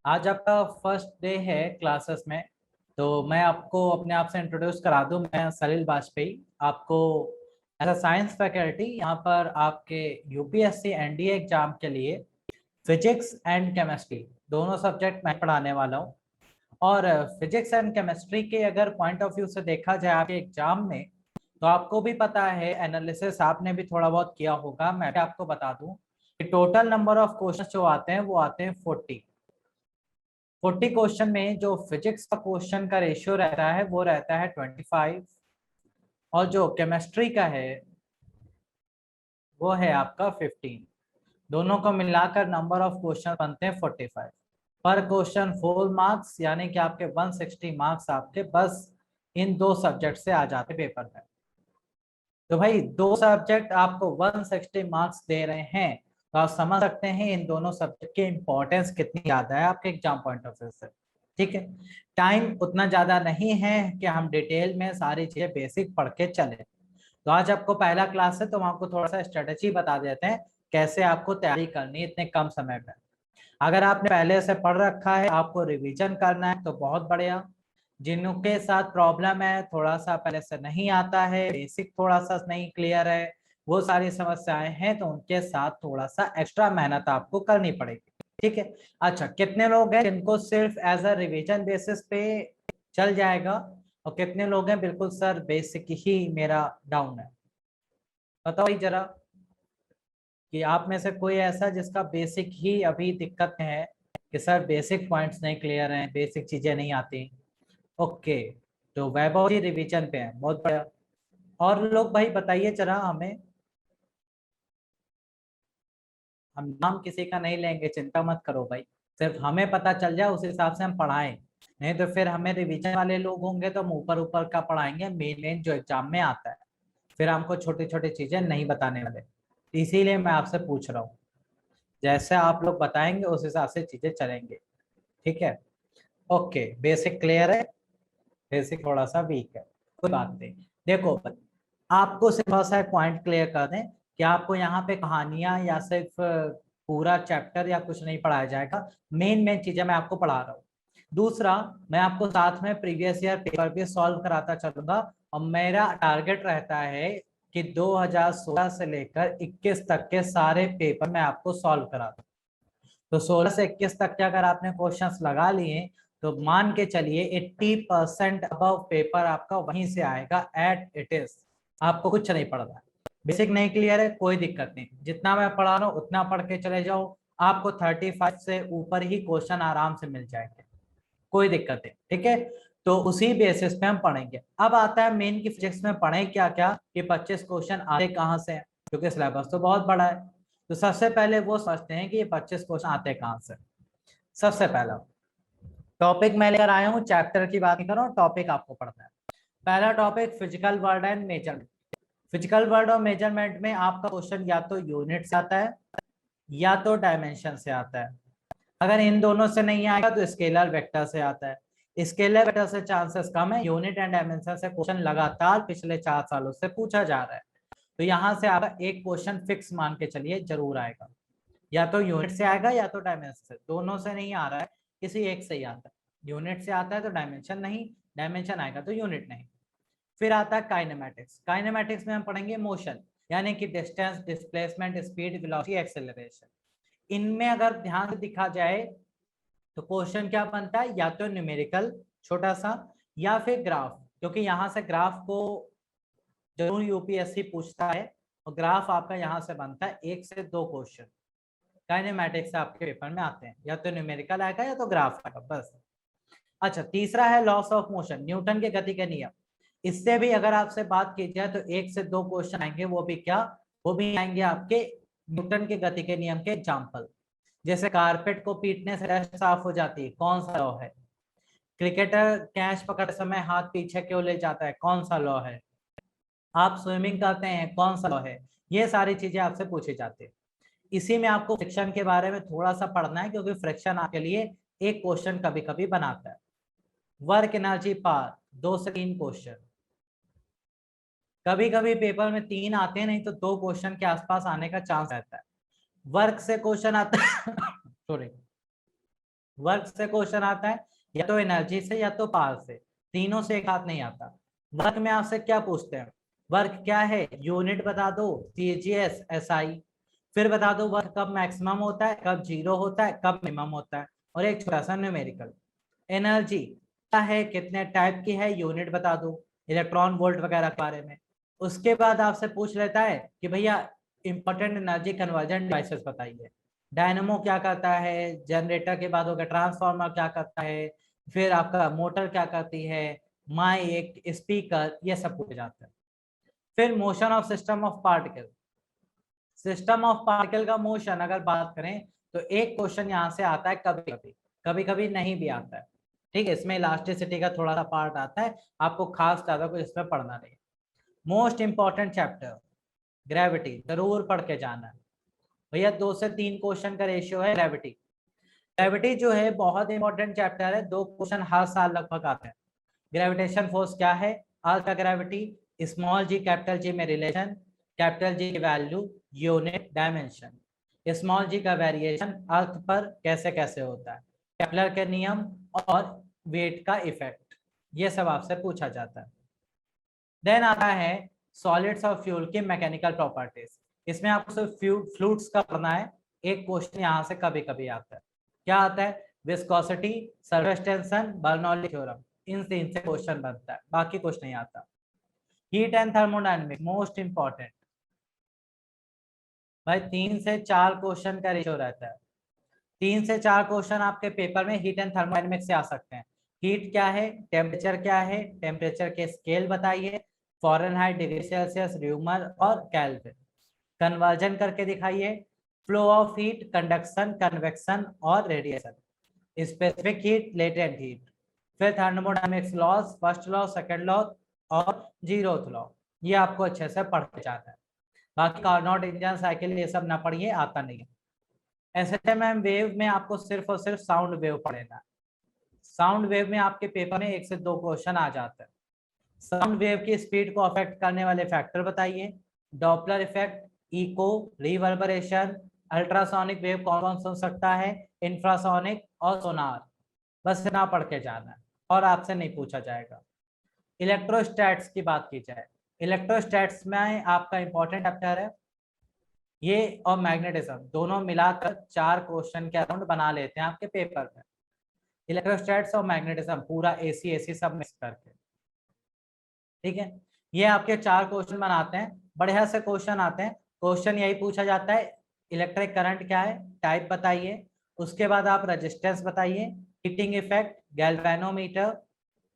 आज आपका first day है क्लासेस में। तो मैं आपको अपने आप से इंट्रोड्यूस करा दूं। मैं सलील वाजपेयी आपको एज अ साइंस फैकल्टी यहाँ पर आपके यूपीएससी एनडीए एग्जाम के लिए फिजिक्स एंड केमिस्ट्री दोनों सब्जेक्ट मैं पढ़ाने वाला हूँ। और फिजिक्स एंड केमिस्ट्री के अगर पॉइंट ऑफ व्यू से देखा जाए आपके एग्जाम में, तो आपको भी पता है, एनालिसिस आपने भी थोड़ा बहुत किया होगा। मैं भी आपको बता दूं कि टोटल नंबर ऑफ क्वेश्चन जो आते हैं वो आते हैं 40 क्वेश्चन में जो फिजिक्स का क्वेश्चन का रेशियो रहता है वो रहता है 25, और जो केमिस्ट्री का है वो है आपका 15। दोनों को मिलाकर नंबर ऑफ क्वेश्चन बनते हैं 45। पर क्वेश्चन 4 मार्क्स, यानी कि आपके 160 मार्क्स आपके बस इन दो सब्जेक्ट से आ जाते पेपर में। तो भाई दो सब्जेक्ट आपको 160 मार्क्स दे रहे हैं, तो आप समझ सकते हैं इन दोनों सब्जेक्ट की इंपॉर्टेंस कितनी ज्यादा है आपके एग्जाम पॉइंट ऑफ व्यू से। ठीक है, टाइम उतना ज्यादा नहीं है कि हम डिटेल में सारी चीजें बेसिक पढ़ के चले। तो आज आपको पहला क्लास है, तो हम आपको थोड़ा सा स्ट्रेटेजी बता देते हैं कैसे आपको तैयारी करनी है इतने कम समय में। अगर आपने पहले से पढ़ रखा है, आपको रिवीजन करना है तो बहुत बढ़िया। जिनके साथ प्रॉब्लम है, थोड़ा सा पहले से नहीं आता है, बेसिक थोड़ा सा नहीं क्लियर है, वो सारी समस्याएं हैं, तो उनके साथ थोड़ा सा एक्स्ट्रा मेहनत आपको करनी पड़ेगी। ठीक है। अच्छा, कितने लोग हैं जिनको सिर्फ एज अ रिवीजन बेसिस पे चल जाएगा, और कितने लोग हैं बिल्कुल सर बेसिक ही मेरा डाउन है? बताओ भाई जरा, कि आप में से कोई ऐसा जिसका बेसिक ही अभी दिक्कत है, कि सर बेसिक पॉइंट्स नहीं क्लियर हैं, बेसिक चीजें नहीं आती। ओके, तो वैभव जी रिवीजन पे हैं, बहुत बढ़िया। और लोग भाई बताइए जरा हमें। हम नाम किसी का नहीं लेंगे, चिंता मत करो भाई। सिर्फ हमें पता चल जाए उस हिसाब से हम पढ़ाएं। नहीं तो फिर हमें रिवीजन वाले लोग होंगे तो हम ऊपर ऊपर का पढ़ाएंगे, मेन मेन जो एग्जाम में आता है। फिर हमको छोटी छोटी चीजें नहीं बताने वाले। इसीलिए मैं आपसे पूछ रहा हूँ, जैसे आप लोग बताएंगे उस हिसाब से चीजें चलेंगे। ठीक है। ओके, बेसिक क्लियर है, बेसिक थोड़ा सा वीक है, कोई बात नहीं। देखो, आपको सिर्फ बहुत सारे पॉइंट क्लियर कर दें कि आपको यहाँ पे कहानियां या सिर्फ पूरा चैप्टर या कुछ नहीं पढ़ाया जाएगा। मेन मेन चीजें मैं आपको पढ़ा रहा हूँ। दूसरा, मैं आपको साथ में प्रीवियस ईयर पेपर भी सॉल्व कराता चलूंगा। और मेरा टारगेट रहता है कि 2016 से लेकर 21 तक के सारे पेपर मैं आपको सॉल्व करा दूं। तो 16 से 21 तक के अगर आपने क्वेश्चंस लगा लिए, तो मान के चलिए 80% अबव पेपर आपका वहीं से आएगा एट इट इज। आपको कुछ नहीं पढ़ना है। बेसिक नहीं क्लियर है, कोई दिक्कत नहीं, जितना मैं पढ़ा रहा हूँ उतना पढ़ के चले जाओ। आपको 35 से ऊपर ही क्वेश्चन आराम से मिल जाएंगे, कोई दिक्कत नहीं। ठीक है, तो उसी बेसिस पे हम पढ़ेंगे। अब आता है मेन की फिजिक्स में पढ़ें क्या क्या, कि 25 क्वेश्चन आते कहाँ से हैं, क्योंकि सिलेबस तो बहुत बड़ा है। तो सबसे पहले वो समझते हैं कि ये 25 क्वेश्चन आते कहाँ से। सबसे पहला टॉपिक मैं लेकर आया हूँ, चैप्टर की बात नहीं कर रहा हूँ, टॉपिक आपको पढ़ना है। पहला topic physical world and measurement. Physical world और मेजरमेंट में आपका क्वेश्चन या तो यूनिट से आता है या तो डायमेंशन से आता है। अगर इन दोनों से नहीं आएगा तो स्केलर वेक्टर से आता है। स्केलर वेक्टर से चांसेस कम है, यूनिट एंड डायमेंशन से क्वेश्चन लगातार पिछले 4 सालों से पूछा जा रहा है। तो यहाँ से आपका एक क्वेश्चन फिक्स मान के चलिए जरूर आएगा, या तो यूनिट से आएगा या तो डायमेंशन से, दोनों से नहीं आ रहा है, किसी एक से ही आता है। यूनिट से आता है तो डायमेंशन नहीं, डायमेंशन आएगा तो यूनिट नहीं। फिर आता है काइनेमेटिक्स। काइनेमेटिक्स में हम पढ़ेंगे मोशन, यानी कि distance, displacement, speed, velocity, acceleration. इनमें अगर ध्यान से दिखा जाए तो क्वेश्चन क्या बनता है, या तो न्यूमेरिकल छोटा सा, या फिर ग्राफ, क्योंकि यहाँ से ग्राफ को जरूर यूपीएससी पूछता है। और ग्राफ आपका यहाँ से बनता है, 1 से 2 क्वेश्चन काइनेमेटिक्स से आपके पेपर में आते हैं, या तो न्यूमेरिकल आएगा या तो ग्राफ आएगा, बस। अच्छा, तीसरा है लॉस ऑफ मोशन, न्यूटन के गति के नियम। इससे भी अगर आपसे बात की जाए तो 1 से 2 क्वेश्चन आएंगे, वो भी क्या, वो भी आएंगे आपके न्यूटन के गति के नियम के एग्जाम्पल। जैसे कारपेट को पीटने से डस्ट साफ हो जाती है, कौन सा लॉ है? क्रिकेटर कैच पकड़ते समय हाथ पीछे क्यों ले जाता है, कौन सा लॉ है? आप स्विमिंग करते हैं, कौन सा लॉ है? ये सारी चीजें आपसे पूछी जाती है। इसी में आपको फ्रिक्शन के बारे में थोड़ा सा पढ़ना है, क्योंकि फ्रिक्शन आपके लिए एक क्वेश्चन कभी कभी बनाता है। वर्क एनर्जी पावर, 2 से 3 क्वेश्चन, कभी कभी पेपर में 3 आते हैं, नहीं तो 2 क्वेश्चन के आसपास आने का चांस रहता है। वर्क से क्वेश्चन आता है सॉरी, वर्क से क्वेश्चन आता है, या तो एनर्जी से या तो पावर से, तीनों से एक साथ नहीं आता। वर्क में आपसे क्या पूछते हैं, वर्क क्या है, यूनिट बता दो, सीजीएस, एसआई, फिर बता दो वर्क कब मैक्सिमम होता है, कब जीरो होता है, कब मिनिमम होता है, और एक छोटा सा न्यूमेरिकल। एनर्जी क्या है, कितने टाइप की है, यूनिट बता दो, इलेक्ट्रॉन वोल्ट वगैरह के बारे में। उसके बाद आपसे पूछ लेता है कि भैया इंपॉर्टेंट एनर्जी कन्वर्जन डिवाइसेस बताइए, डायनेमो क्या करता है, जनरेटर के बाद हो गया ट्रांसफार्मर क्या करता है, फिर आपका मोटर क्या करती है, माइक, स्पीकर, ये सब पूछे जाते हैं। फिर motion of system of particle, system of particle का मोशन अगर बात करें तो एक क्वेश्चन यहाँ से आता है, कभी कभी, कभी कभी नहीं भी आता है। ठीक है, इसमें इलास्टिसिटी का थोड़ा सा पार्ट आता है, आपको खास ज्यादा कुछ इसमें पढ़ना नहीं। मोस्ट इंपॉर्टेंट चैप्टर ग्रेविटी, जरूर पढ़ के जाना है भैया। 2 से 3 क्वेश्चन का रेशियो है ग्रेविटी। ग्रेविटी जो है बहुत इंपॉर्टेंट चैप्टर है, 2 क्वेश्चन हर साल लगभग आते हैं। ग्रेविटेशन फोर्स क्या है, अर्थ का gravity, small G capital G में रिलेशन, कैपिटल जी की वैल्यू, यूनिट, डायमेंशन, स्मॉल जी का वेरिएशन अर्थ पर कैसे कैसे होता है, केपलर के नियम और वेट का इफेक्ट, ये सब आपसे पूछा जाता है। देन आता है सॉलिड्स और फ्यूल की मैकेनिकल प्रॉपर्टीज। इसमें आपको सिर्फ फ्लूइड्स का पढ़ना है। एक क्वेश्चन यहाँ से कभी कभी आता है, क्या आता है, viscosity, surface tension, Bernoulli theorem, इन 3 से क्वेश्चन बनता है, बाकी कुछ नहीं आता। Heat and thermodynamics most important भाई, 3 से 4 क्वेश्चन का रेशियो रहता है। 3 से 4 क्वेश्चन आपके पेपर में हीट एंड थर्मोडायनेमिक्स से आ सकते हैं। हीट क्या है, टेम्परेचर क्या है, टेम्परेचर के स्केल बताइए, फॉरेनहाइट, डिग्री सेल्सियस, र्यूमर और केल्विन, कन्वर्जन करके दिखाइए, flow of heat, conduction, convection और radiation, specific heat, latent heat, फिर thermodynamics laws, first law, second law और जीरोथ लॉ, ये आपको अच्छे से पढ़ के जाना है। बाकी कार्नोट इंजन साइकिल ये सब ना पढ़िए, आता नहीं है। एसएमएम वेव में आपको सिर्फ और सिर्फ साउंड वेव पढ़ना। साउंड वेव में आपके पेपर में 1 से 2 क्वेश्चन आ जाते हैं। साउंड वेव की स्पीड को अफेक्ट करने वाले फैक्टर बताइए, Doppler effect, echo, reverberation, ultrasonic wave कौन कौन सुन सकता है, इंफ्रासोनिक और सोनार, बस इतना पढ़ के जाना है और आपसे नहीं पूछा जाएगा। इलेक्ट्रोस्टैट्स की बात की जाए, इलेक्ट्रोस्टैट्स में आपका इंपॉर्टेंट चैप्टर है ये, और मैग्नेटिज्म, दोनों मिलाकर 4 क्वेश्चन के अराउंड बना लेते हैं आपके पेपर में। इलेक्ट्रोस्टैट्स और मैग्नेटिज्म पूरा एसी एसी सब मिक्स करके, ठीक है। ये आपके 4 क्वेश्चन बनाते हैं, बढ़िया से क्वेश्चन आते हैं। क्वेश्चन यही पूछा जाता है, इलेक्ट्रिक करंट क्या है, टाइप बताइए, उसके बाद आप रेजिस्टेंस बताइए, हीटिंग इफेक्ट, गैल्वेनोमीटर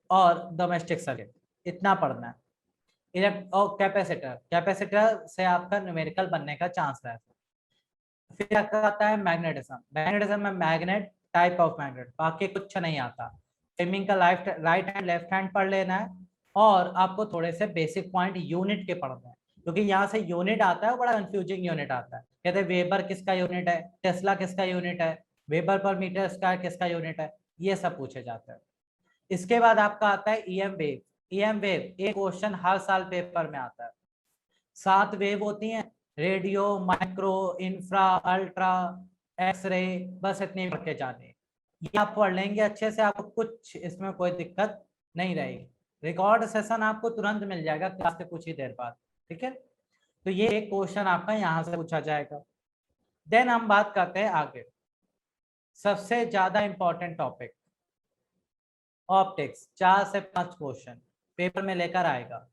और डोमेस्टिक सर्किट, इतना पढ़ना है। और कैपेसिटर, कैपेसिटर से आपका न्यूमेरिकल बनने का चांस रहता है। फिर आपका आता है मैग्नेटिज्म, मैग्नेटिज्म में मैग्नेट, टाइप ऑफ मैग्नेट, बाकी कुछ नहीं आता। फ्लेमिंग का राइट हैंड लेफ्ट हैंड पढ़ लेना है, और आपको थोड़े से बेसिक पॉइंट यूनिट के पढ़ना है, क्योंकि यहाँ से यूनिट आता है, बड़ा कंफ्यूजिंग यूनिट आता है। कहते हैं वेबर किसका यूनिट है, टेस्ला किसका यूनिट है, वेबर पर मीटर स्क्वायर किसका यूनिट है, ये सब पूछे जाते हैं। इसके बाद आपका आता है ईएम वेव। ईएम वेव एक क्वेश्चन हर साल पेपर में आता है। 7 वेव होती हैं, radio, micro, infra, ultra, xray, बस इतनी पढ़ के जाने। ये आप पढ़ लेंगे अच्छे से, आपको कुछ इसमें कोई दिक्कत नहीं रहेगी। रिकॉर्ड सेशन आपको तुरंत मिल जाएगा क्लास के कुछ ही देर बाद, ठीक है। तो ये एक क्वेश्चन आपका यहाँ से पूछा जाएगा। देन हम बात करते हैं आगे, सबसे ज्यादा इंपॉर्टेंट टॉपिक ऑप्टिक्स। 4 से 5 क्वेश्चन पेपर में लेकर आएगा।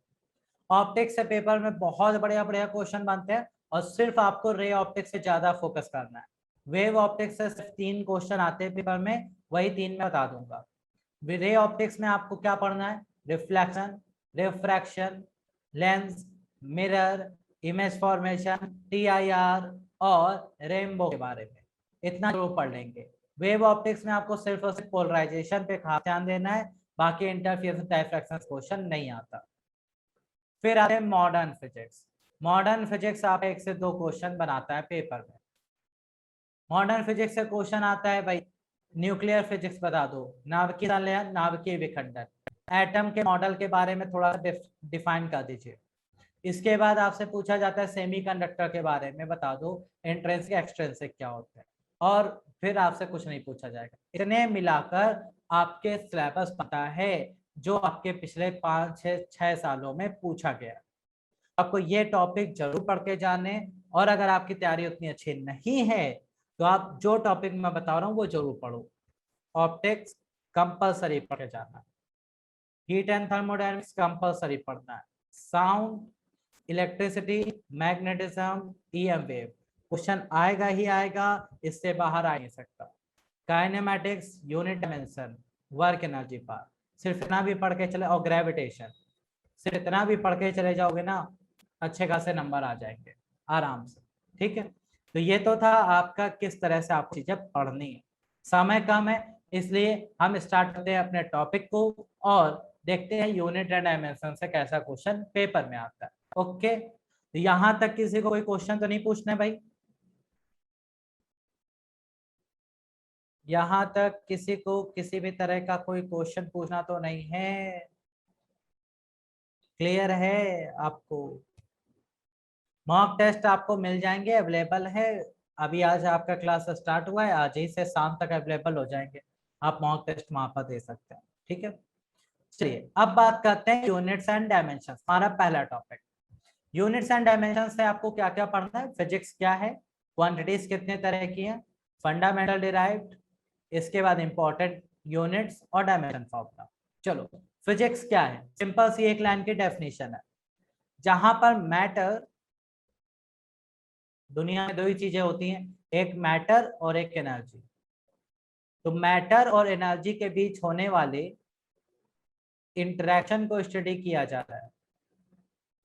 ऑप्टिक्स से पेपर में बहुत बढ़िया बढ़िया क्वेश्चन बनते हैं, और सिर्फ आपको रे ऑप्टिक्स से ज्यादा फोकस करना है। वेव ऑप्टिक्स से सिर्फ 3 क्वेश्चन आते हैं पेपर में, वही 3 मैं बता दूंगा। रे ऑप्टिक्स में आपको क्या पढ़ना है, reflection, refraction, lens, mirror, image formation, TIR और रेनबो के बारे में, इतना जरूर पढ़ लेंगे। वेव ऑप्टिक्स में आपको सिर्फ और सिर्फ पोलराइजेशन पे खास ध्यान देना है, बाकी इंटरफेरेंस डायफ्रैक्शन क्वेश्चन नहीं आता। फिर आते हैं मॉडर्न फिजिक्स। मॉडर्न फिजिक्स आप 1 से 2 क्वेश्चन बनाता है पेपर में। मॉडर्न फिजिक्स से क्वेश्चन आता है भाई, न्यूक्लियर फिजिक्स बता दो, नाभिकीय संलयन, नाभिकीय विखंडन, एटम के मॉडल के बारे में थोड़ा डिफाइन कर दीजिए। इसके बाद आपसे पूछा जाता है सेमीकंडक्टर के बारे में बता दो, इंट्रिंसिक एक्सट्रिंसिक क्या होता है। और फिर आपसे कुछ नहीं पूछा जाएगा। इतने मिलाकर आपके सिलेबस पता है जो आपके पिछले 5-6 सालों में पूछा गया। आपको ये टॉपिक जरूर पढ़ के जाने, और अगर आपकी तैयारी उतनी अच्छी नहीं है तो आप जो टॉपिक मैं बता रहा हूँ वो जरूर पढ़ो। ऑप्टिक्स कंपलसरी पढ़ के जाना, हीट एंड थर्मोडायनेमिक्स कंपलसरी पढ़ना है, sound, electricity, magnetism, EM wave question आएगा ही आएगा, इससे बाहर आ नहीं सकता। Kinematics, unit dimension, work energy power, सिर्फ इतना भी पढ़ के चले, और ग्रेविटेशन, सिर्फ इतना भी पढ़ के चले जाओगे ना, अच्छे खासे नंबर आ जाएंगे आराम से। ठीक है, तो ये तो था आपका किस तरह से आपको चीजें पढ़नी है। समय कम है इसलिए हम स्टार्ट करते हैं अपने टॉपिक को और देखते हैं यूनिट एंड डायमेंशन से कैसा क्वेश्चन पेपर में आता है। ओके, तो यहां तक किसी को कोई क्वेश्चन तो नहीं पूछना है भाई? यहां तक किसी को किसी भी तरह का कोई क्वेश्चन पूछना तो नहीं है? क्लियर है आपको? मॉक टेस्ट आपको मिल जाएंगे, अवेलेबल है। अभी आज आपका क्लास स्टार्ट हुआ है, आज ही से शाम तक अवेलेबल हो जाएंगे, आप मॉक टेस्ट वहां पर दे सकते हैं। ठीक है, चलिए अब बात करते हैं यूनिट्स एंड डायमेंशन, हमारा पहला टॉपिक। यूनिट्स एंड डायमेंशन से आपको क्या क्या पढ़ना है? फिजिक्स क्या है, क्वांटिटीज कितने तरह की हैं, फंडामेंटल डिराइव्ड, इसके बाद इंपॉर्टेंट यूनिट्स और डायमेंशन फॉर्मूला। चलो, फिजिक्स क्या है? सिंपल सी एक लाइन की डेफिनेशन है, जहां पर मैटर, दुनिया में दो ही चीजें होती हैं, एक मैटर और एक एनर्जी। तो मैटर और एनर्जी के बीच होने वाले इंटरेक्शन को स्टडी किया जाता है,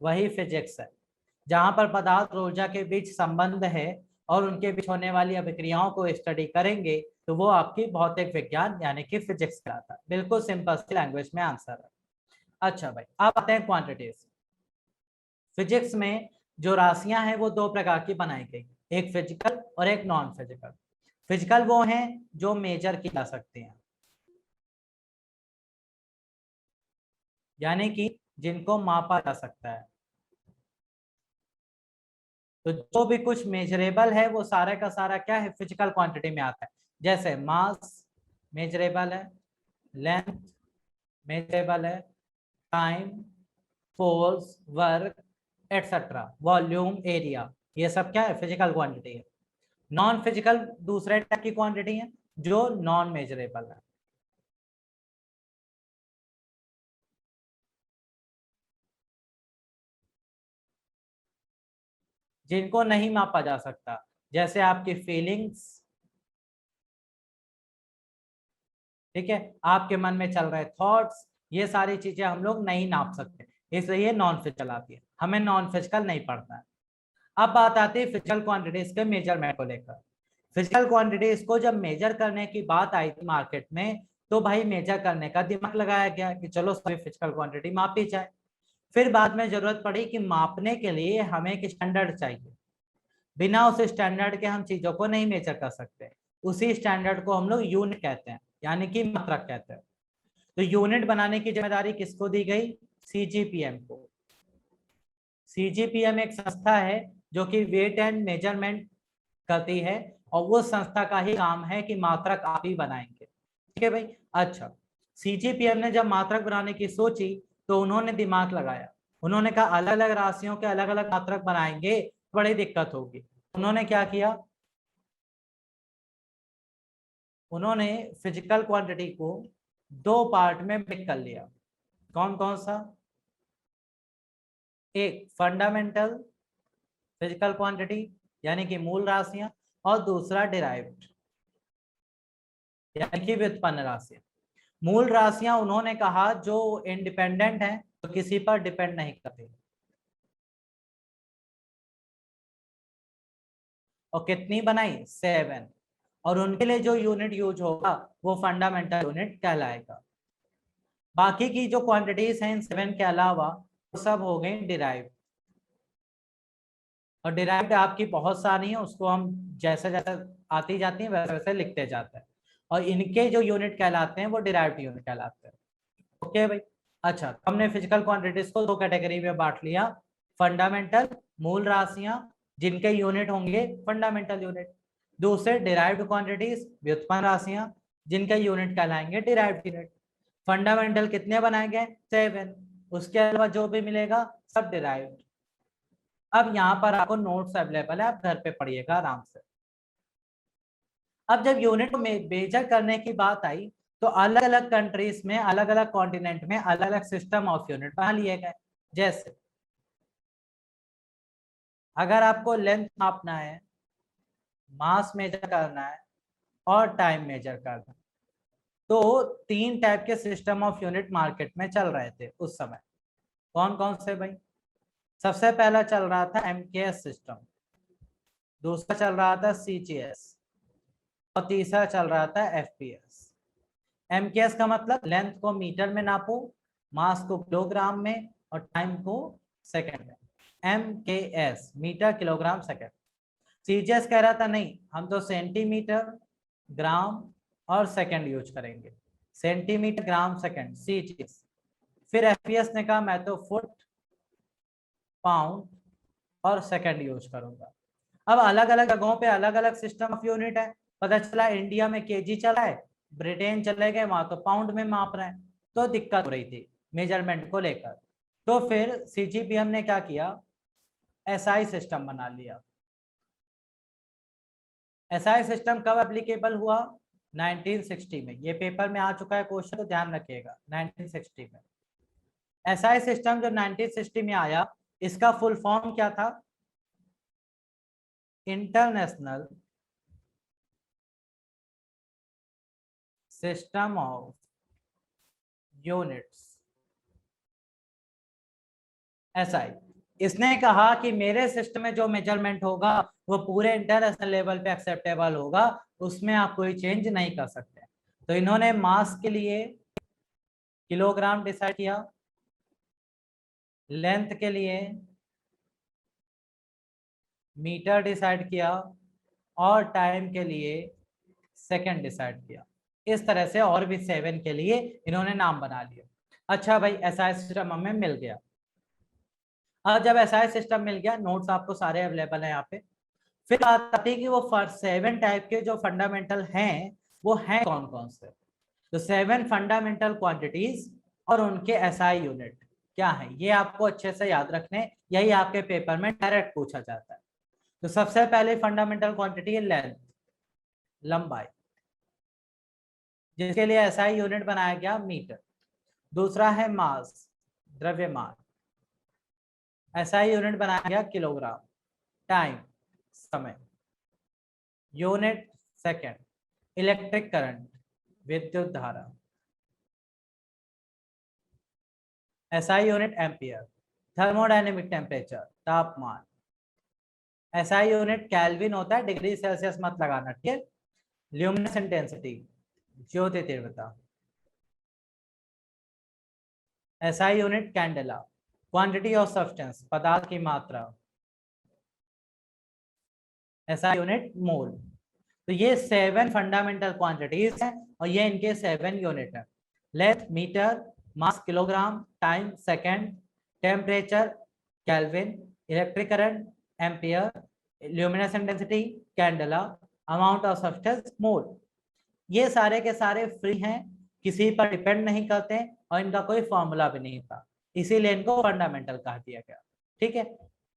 वही फिजिक्स है। जहां पर पदार्थ और ऊर्जा के बीच संबंध है और उनके बीच होने वाली अभिक्रियाओं को स्टडी करेंगे तो वो आपकी भौतिक विज्ञान यानी कि फिजिक्स कहलाता है। बिल्कुल सिंपल सी लैंग्वेज में आंसर है। अच्छा भाई, अब आते हैं क्वांटिटीज। फिजिक्स में जो राशियां हैं वो दो प्रकार की बनाई गई, एक फिजिकल और एक नॉन फिजिकल। फिजिकल वो हैं जो मेजर की जा सकती हैं, यानी कि जिनको मापा जा सकता है। तो जो भी कुछ मेजरेबल है वो सारा का सारा क्या है? फिजिकल क्वांटिटी में आता है। जैसे मास मेजरेबल है, लेंथ मेजरेबल है, time, force, work etcetera, volume, area, ये सब क्या है? फिजिकल क्वांटिटी है। नॉन फिजिकल दूसरे टाइप की क्वांटिटी है जो नॉन मेजरेबल है। जिनको नहीं मापा जा सकता, जैसे आपकी फीलिंग्स, ठीक है, आपके मन में चल रहे थॉट्स, ये सारी चीजें हम लोग नहीं नाप सकते, इसलिए ये नॉन फिजिकल आती है। हमें नॉन फिजिकल नहीं पढ़ना है। अब बात आती है फिजिकल क्वांटिटीज के मेजरमेंट को लेकर। फिजिकल क्वांटिटीज को जब मेजर करने की बात आई थी मार्केट में, तो भाई मेजर करने का दिमाग लगाया गया कि चलो सभी फिजिकल क्वांटिटी मापी जाए। फिर बाद में जरूरत पड़ी कि मापने के लिए हमें एक स्टैंडर्ड चाहिए, बिना उस स्टैंडर्ड के हम चीजों को नहीं मेजर कर सकते। उसी स्टैंडर्ड को हम लोग यूनिट कहते हैं, यानी कि मात्रक कहते हैं। तो यूनिट बनाने की जिम्मेदारी किसको दी गई? सीजीपीएम को। सीजीपीएम एक संस्था है जो कि वेट एंड मेजरमेंट करती है, और वो संस्था का ही काम है कि मात्रक आप ही बनाएंगे। ठीक है भाई। अच्छा, सीजीपीएम ने जब मात्रक बनाने की सोची तो उन्होंने दिमाग लगाया, उन्होंने कहा अलग अलग राशियों के अलग अलग मात्रक बनाएंगे, बड़ी दिक्कत होगी। उन्होंने क्या किया? उन्होंने फिजिकल क्वांटिटी को दो पार्ट में ब्रेक कर लिया। कौन कौन सा? एक फंडामेंटल फिजिकल क्वांटिटी यानी कि मूल राशियां, और दूसरा डिराइव्ड यानी कि व्युत्पन्न राशियां। मूल राशियां उन्होंने कहा जो इंडिपेंडेंट है, तो किसी पर डिपेंड नहीं करती, और कितनी बनाई? 7। और उनके लिए जो यूनिट यूज होगा वो फंडामेंटल यूनिट कहलाएगा। बाकी की जो क्वांटिटीज हैं इन 7 के अलावा वो सब हो गई डिराइव। और डिराइव्ड आपकी बहुत सारी है, उसको हम जैसे जैसे आती जाती है वैसे वैसे लिखते जाते हैं, और इनके जो यूनिट कहलाते हैं वो डिराइव्ड यूनिट कहलाते हैं। ओके भाई। अच्छा, तो हमने फिजिकल क्वांटिटीज को दो कैटेगरी में बांट लिया, फंडामेंटल मूल राशियां जिनके यूनिट होंगे फंडामेंटल यूनिट, दूसरे डिराइव्ड क्वांटिटीज, व्युत्पन्न राशियां, जिनका यूनिट कहलाएंगे डिराइव्ड यूनिट। फंडामेंटल कितने बनाए गए? 7। उसके अलावा जो भी मिलेगा सब डिराइव्ड। अब यहाँ पर आपको नोट्स अवेलेबल है, आप घर पे पढ़िएगा आराम से। अब जब यूनिट को मेजर करने की बात आई तो अलग अलग कंट्रीज में, अलग अलग कॉन्टिनेंट में अलग अलग सिस्टम ऑफ यूनिट बना लिए गए। जैसे अगर आपको लेंथ मापना है, मास मेजर करना है और टाइम मेजर करना है, तो 3 टाइप के सिस्टम ऑफ यूनिट मार्केट में चल रहे थे उस समय। कौन कौन से भाई? सबसे पहला चल रहा था एमकेएस सिस्टम, दूसरा चल रहा था सीजीएस और तीसरा चल रहा था एफपीएस। एमकेएस का मतलब लेंथ को मीटर में नापो, मास को किलोग्राम में और टाइम को सेकंड में। MKS metre kilogram second. CGS कह रहा था नहीं, हम तो सेंटीमीटर ग्राम और सेकंड यूज करेंगे, सेंटीमीटर ग्राम सेकंड सीजीएस। फिर एफपीएस ने कहा मैं तो फुट पाउंड और सेकंड यूज करूंगा। अब अलग अलग जगहों पे अलग अलग सिस्टम ऑफ यूनिट है। पता चला इंडिया में केजी चला है, ब्रिटेन चले गए वहां तो पाउंड में माप रहे हैं, तो दिक्कत हो रही थी मेजरमेंट को लेकर। तो फिर सीजीपीएम ने क्या किया? एसआई सिस्टम बना लिया। एसआई सिस्टम कब एप्लीकेबल हुआ? 1960 में। ये पेपर में आ चुका है क्वेश्चन, तो ध्यान रखिएगा 1960 में। एसआई सिस्टम जो 1960 में आया, इसका फुल फॉर्म क्या था? International system of units, SI. इसने कहा कि मेरे सिस्टम में जो मेजरमेंट होगा वो पूरे इंटरनेशनल लेवल पे एक्सेप्टेबल होगा, उसमें आप कोई चेंज नहीं कर सकते। तो इन्होंने मास के लिए किलोग्राम डिसाइड किया, लेंथ के लिए मीटर डिसाइड किया और टाइम के लिए सेकंड डिसाइड किया। इस तरह से और भी 7 के लिए इन्होंने नाम बना लिया। अच्छा भाई, एसआई सिस्टम हमें मिल गया। अब जब एसआई सिस्टम मिल गया, नोट्स आपको सारे अवेलेबल है यहाँ पे। फिर बात आती है कि वो 7 टाइप के जो फंडामेंटल हैं वो हैं कौन कौन से। तो 7 फंडामेंटल क्वांटिटीज और उनके एसआई यूनिट क्या है, ये आपको अच्छे से याद रखने, यही आपके पेपर में डायरेक्ट पूछा जाता है। तो सबसे पहले फंडामेंटल क्वांटिटी है लेंथ, लंबाई, जिसके लिए एसआई यूनिट बनाया गया मीटर। दूसरा है मास, द्रव्यमान, एसआई यूनिट बनाया गया किलोग्राम। टाइम, समय, यूनिट सेकंड। इलेक्ट्रिक करंट, विद्युत धारा, SI unit ampere. Thermodynamic temperature, तापमान, एसआई यूनिट केल्विन होता है, डिग्री सेल्सियस मत लगाना, ठीक है। ल्यूमिनस इंटेंसिटी, ज्योति तीव्रता। SI unit candela, quantity of substance, पदार्थ की मात्रा। SI unit mole. तो ये 7 फंडामेंटल क्वांटिटीज हैं और ये इनके 7 यूनिट है। Length metre, mass kilogram, time second, temperature kelvin, electric current ampere, luminous intensity candela, amount of substance mole. ये सारे के सारे फ्री हैं, किसी पर डिपेंड नहीं करते और इनका कोई फॉर्मूला भी नहीं था, इसीलिए इनको फंडामेंटल कहा दिया गया। ठीक है।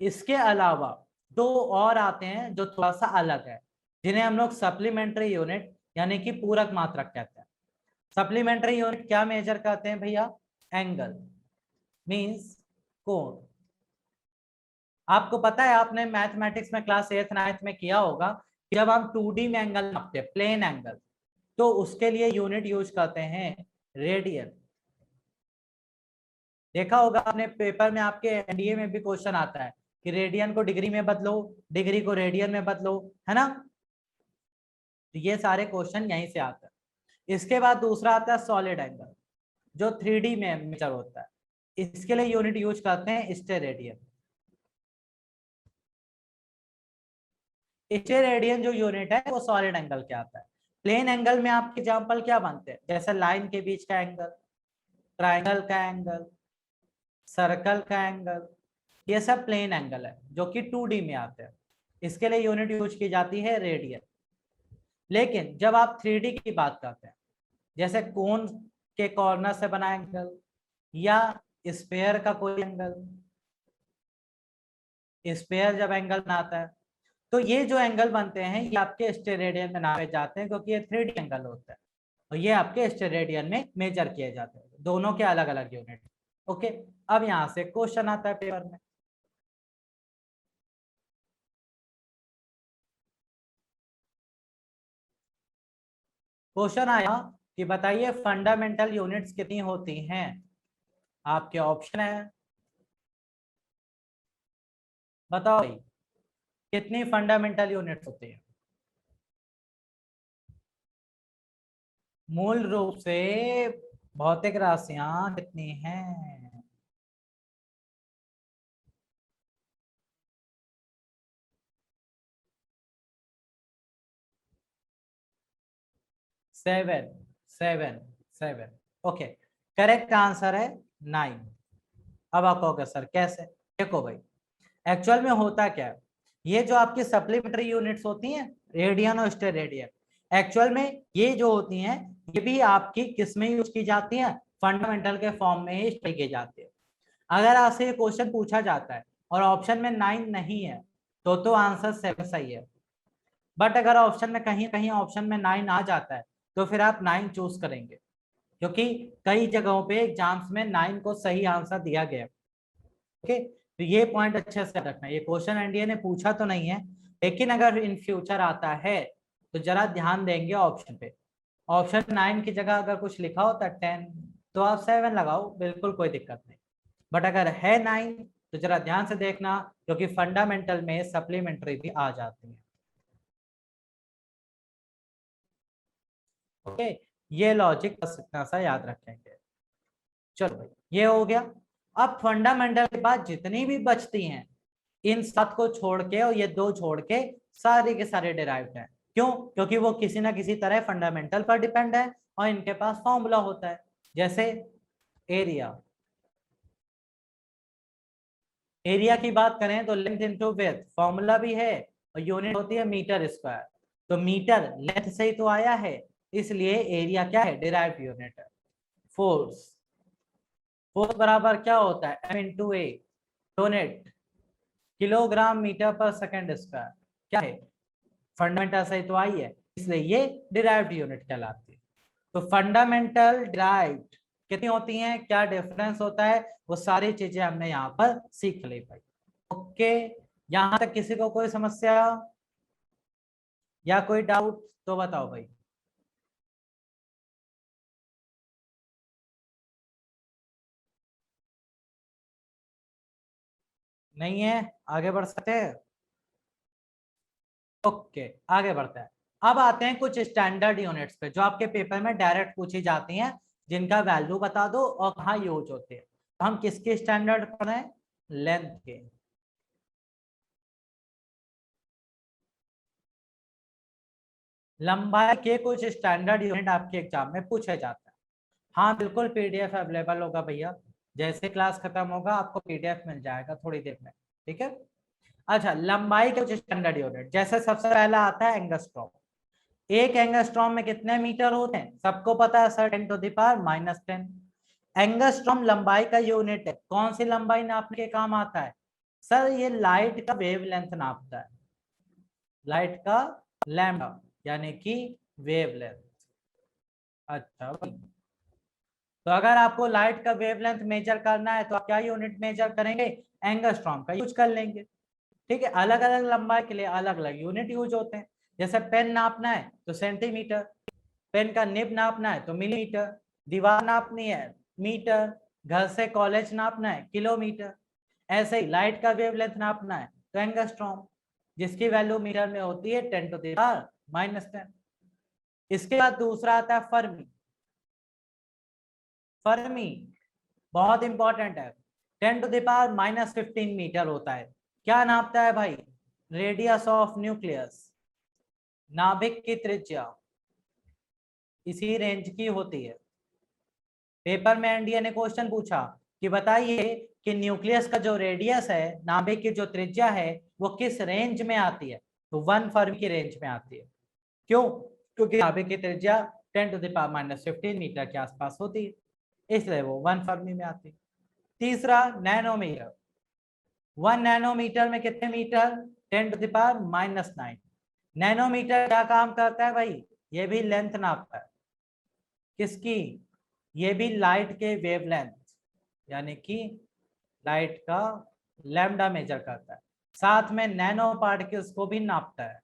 इसके अलावा 2 और आते हैं जो थोड़ा सा अलग है, जिन्हें हम लोग सप्लीमेंट्री यूनिट यानी कि पूरक मात्रक कहते हैं। सप्लीमेंट्री यूनिट क्या मेजर करते हैं भैया? एंगल, मींस कोण। आपको पता है, आपने मैथमेटिक्स में क्लास 8th 9th में किया होगा कि जब हम 2D में एंगल नापते हैं, प्लेन एंगल, तो उसके लिए यूनिट यूज करते हैं रेडियन। देखा होगा आपने पेपर में, आपके एनडीए में भी क्वेश्चन आता है कि रेडियन को डिग्री में बदलो, डिग्री को रेडियन में बदलो, है ना। तो ये सारे क्वेश्चन यहीं से आते हैं। इसके बाद दूसरा आता है सॉलिड एंगल, जो 3D में मेजर होता है। इसके लिए यूनिट यूज करते हैं स्टेरेडियन। स्टेरेडियन जो यूनिट है वो सॉलिड एंगल के आता है। प्लेन एंगल में आपके एग्जांपल क्या बनते हैं? जैसे लाइन के बीच का एंगल, ट्राइंगल का एंगल, सर्कल का एंगल, ये सब प्लेन एंगल है जो कि 2D में आते हैं। इसके लिए यूनिट यूज की जाती है रेडियन। लेकिन जब आप 3D की बात करते हैं, जैसे कोन के कॉर्नर से बना एंगल या स्फेयर का कोई एंगल, स्फेयर जब एंगल बनाता है, तो ये जो एंगल बनते हैं ये आपके स्टेरेडियन में नापे जाते हैं, क्योंकि ये 3D एंगल होता है और ये आपके स्टेरेडियन में मेजर किए जाते हैं, दोनों के अलग अलग यूनिट। ओके, अब यहाँ से क्वेश्चन आता है पेपर में। क्वेश्चन आया कि बताइए फंडामेंटल यूनिट्स कितनी होती हैं। आपके ऑप्शन है, बताओ भाई कितनी फंडामेंटल यूनिट्स होती है। मूल रूप से भौतिक राशियां कितनी हैं। 7 7 7। ओके, करेक्ट आंसर है 9। अब आप कहोगे सर कैसे। देखो भाई, एक्चुअल में होता क्या है, ये जो आपकी सप्लीमेंट्री यूनिट्स होती हैं, रेडियन और स्टेरेडियन, एक्चुअल में ये जो होती हैं ये भी आपकी किस में यूज की जाती हैं, फंडामेंटल के फॉर्म में ही स्टडी की जाती है। अगर आपसे ये क्वेश्चन पूछा जाता है और ऑप्शन में 9 नहीं है तो आंसर 7 सही है। बट अगर ऑप्शन में कहीं कहीं ऑप्शन में 9 आ जाता है तो फिर आप 9 चूज करेंगे, क्योंकि कई जगहों पे एग्जाम्स में 9 को सही आंसर दिया गया। ओके, तो ये पॉइंट अच्छे से रखना। ये क्वेश्चन एनडीए ने पूछा तो नहीं है, लेकिन अगर इन फ्यूचर आता है तो जरा ध्यान देंगे ऑप्शन पे। ऑप्शन 9 की जगह अगर कुछ लिखा होता 10 तो आप 7 लगाओ, बिल्कुल कोई दिक्कत नहीं। बट अगर है 9 तो जरा ध्यान से देखना, क्योंकि फंडामेंटल में सप्लीमेंट्री भी आ जाती है। ओके, ये लॉजिक बस इतना सा याद रखेंगे। चलो भाई, ये हो गया। अब फंडामेंटल के बाद जितनी भी बचती हैं, इन 7 को छोड़ के और ये 2 छोड़ के सारे के सारे डिराइव्ड हैं। क्यों? क्योंकि वो किसी ना किसी तरह फंडामेंटल पर डिपेंड है और इनके पास फॉर्मूला होता है। जैसे एरिया, एरिया की बात करें तो लेंथ इंटू विड्थ फॉर्मूला भी है और यूनिट होती है मीटर स्क्वायर। तो मीटर लेंथ से ही तो आया है, इसलिए एरिया क्या है, डिराइव्ड यूनिट है। फोर्स, फोर्स बराबर क्या होता है, एम इंटू ए, यूनिट किलोग्राम मीटर पर सेकंड स्क्वायर। क्या है, फंडामेंटल से ही तो आई है, इसलिए ये डिराइव्ड यूनिट कहलाती है। तो फंडामेंटल डिराइव्ड कितनी होती हैं, क्या डिफरेंस होता है, वो सारी चीजें हमने यहाँ पर सीख ली भाई। ओके, यहां तक किसी को कोई समस्या या कोई डाउट तो बताओ भाई। नहीं है, आगे बढ़ सकते हैं। ओके, आगे बढ़ते हैं। अब आते हैं कुछ स्टैंडर्ड यूनिट्स पे जो आपके पेपर में डायरेक्ट पूछी जाती हैं, जिनका वैल्यू बता दो और कहाँ यूज होते हैं। तो हम किसके स्टैंडर्ड पढ़ रहे हैं, लेंथ के। लंबाई के कुछ स्टैंडर्ड यूनिट आपके एग्जाम में पूछे जाते हैं। हाँ बिल्कुल, पीडीएफ अवेलेबल होगा भैया, जैसे क्लास खत्म होगा आपको पीडीएफ मिल जाएगा थोड़ी देर में, ठीक है। अच्छा, लंबाई के कुछ स्टैंडर्ड यूनिट, जैसे सबसे पहला आता है एंगस्ट्रॉम। एक एंगस्ट्रॉम में कितने मीटर होते हैं, सबको पता है सर, 10⁻⁻10। एंगस्ट्रॉम लंबाई का यूनिट है। कौन सी लंबाई नापने के काम आता है, सर ये लाइट का वेवलेंथ नापता है, लाइट का लैम्डा यानी कि वेवलेंथ। अच्छा भाई, तो अगर आपको लाइट का वेवलेंथ मेजर करना है तो आप क्या यूनिट मेजर करेंगे, एंगस्ट्रॉम का यूज कर लेंगे। ठीक है, अलग अलग लंबाई के लिए अलग अलग यूनिट यूज होते हैं। जैसे पेन नापना है तो सेंटीमीटर, पेन का निब नापना है तो मिलीमीटर, दीवार नापनी है मीटर, घर से कॉलेज नापना है किलोमीटर। ऐसे ही लाइट का वेवलेंथ नापना है तो एंगस्ट्रॉम, जिसकी वैल्यू मीटर में होती है 10⁻⁻10। इसके बाद दूसरा आता है फर्मी। फर्मी बहुत इंपॉर्टेंट है, 10⁻⁻15 मीटर होता है। क्या नापता है भाई, रेडियस ऑफ न्यूक्लियस, नाभिक की त्रिज्या इसी रेंज की होती है। पेपर में एनडीए ने क्वेश्चन पूछा कि बताइए कि न्यूक्लियस का जो रेडियस है, नाभिक की जो त्रिज्या है, वो किस रेंज में आती है, तो 1 फर्मी की रेंज में आती है। क्यों? क्योंकि ताबे की त्रिज्या 10⁻⁻15 मीटर के आसपास होती है, इसलिए वो 1 फर्मी में आती है। तीसरा नैनोमीटर, 1 नैनोमीटर में कितने मीटर? 10⁻⁻9। नैनोमीटर क्या काम करता है भाई? ये भी लेंथ नापता है। किसकी? ये भी लाइट के वेवलेंथ, यानी कि लाइट का लैम्डा मेजर करता है, साथ में नैनो पार्टिकल्स को भी नापता है।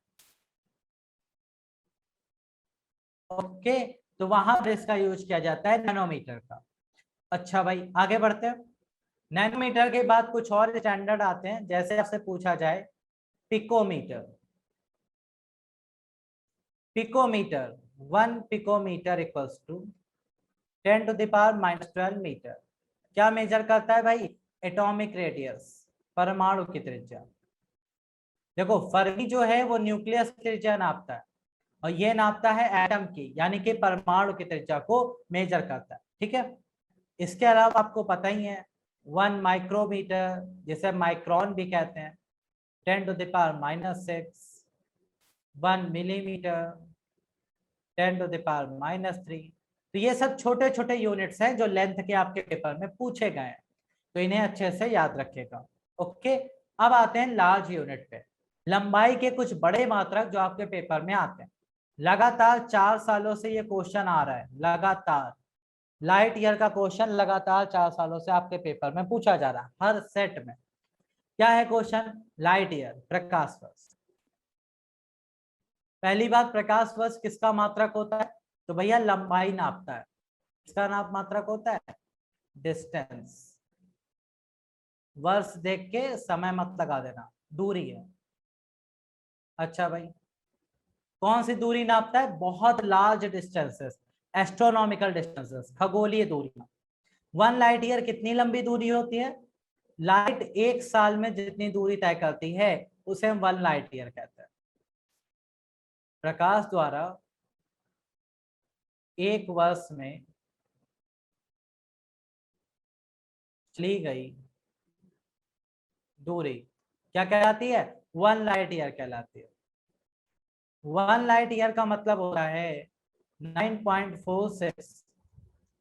ओके, तो वहां पर इसका यूज किया जाता है नैनोमीटर का। अच्छा भाई, आगे बढ़ते हैं। नैनोमीटर के बाद कुछ और स्टैंडर्ड आते हैं, जैसे आपसे पूछा जाए picometre. Picometre, 1 picometre equals to 10⁻⁻12 मीटर। क्या मेजर करता है भाई? एटॉमिक रेडियस, परमाणु की त्रिज्या। देखो फर्मी जो है वो न्यूक्लियस की त्रिज्या नापता है, और ये नापता है एटम की, यानी कि परमाणु की त्रिज्या को मेजर करता है। ठीक है, इसके अलावा आपको पता ही है 1 माइक्रोमीटर, जिसे माइक्रोन भी कहते हैं, 10⁻⁻6। 1 मिलीमीटर, 10⁻⁻3। तो ये सब छोटे छोटे यूनिट्स हैं जो लेंथ के आपके पेपर में पूछे गए हैं, तो इन्हें अच्छे से याद रखिएगा। ओके, अब आते हैं लार्ज यूनिट पे। लंबाई के कुछ बड़े मात्रक जो आपके पेपर में आते हैं, लगातार 4 सालों से ये क्वेश्चन आ रहा है, लगातार लाइट ईयर का क्वेश्चन लगातार 4 सालों से आपके पेपर में पूछा जा रहा है हर सेट में। क्या है क्वेश्चन? लाइट ईयर, प्रकाश वर्ष। पहली बात, प्रकाश वर्ष किसका मात्रक होता है? तो भैया लंबाई नापता है। किसका नाप मात्रक होता है? डिस्टेंस। वर्ष देख के समय मत लगा देना, दूरी है। अच्छा भाई, कौन सी दूरी नापता है? बहुत लार्ज डिस्टेंसेस, एस्ट्रोनॉमिकल डिस्टेंसेस, खगोलीय दूरियां। 1 लाइट ईयर कितनी लंबी दूरी होती है? लाइट 1 साल में जितनी दूरी तय करती है उसे हम 1 लाइट ईयर कहते हैं। प्रकाश द्वारा 1 वर्ष में चली गई दूरी क्या कहलाती है? 1 लाइट ईयर कहलाती है। 1 लाइट ईयर का मतलब होता है 9.46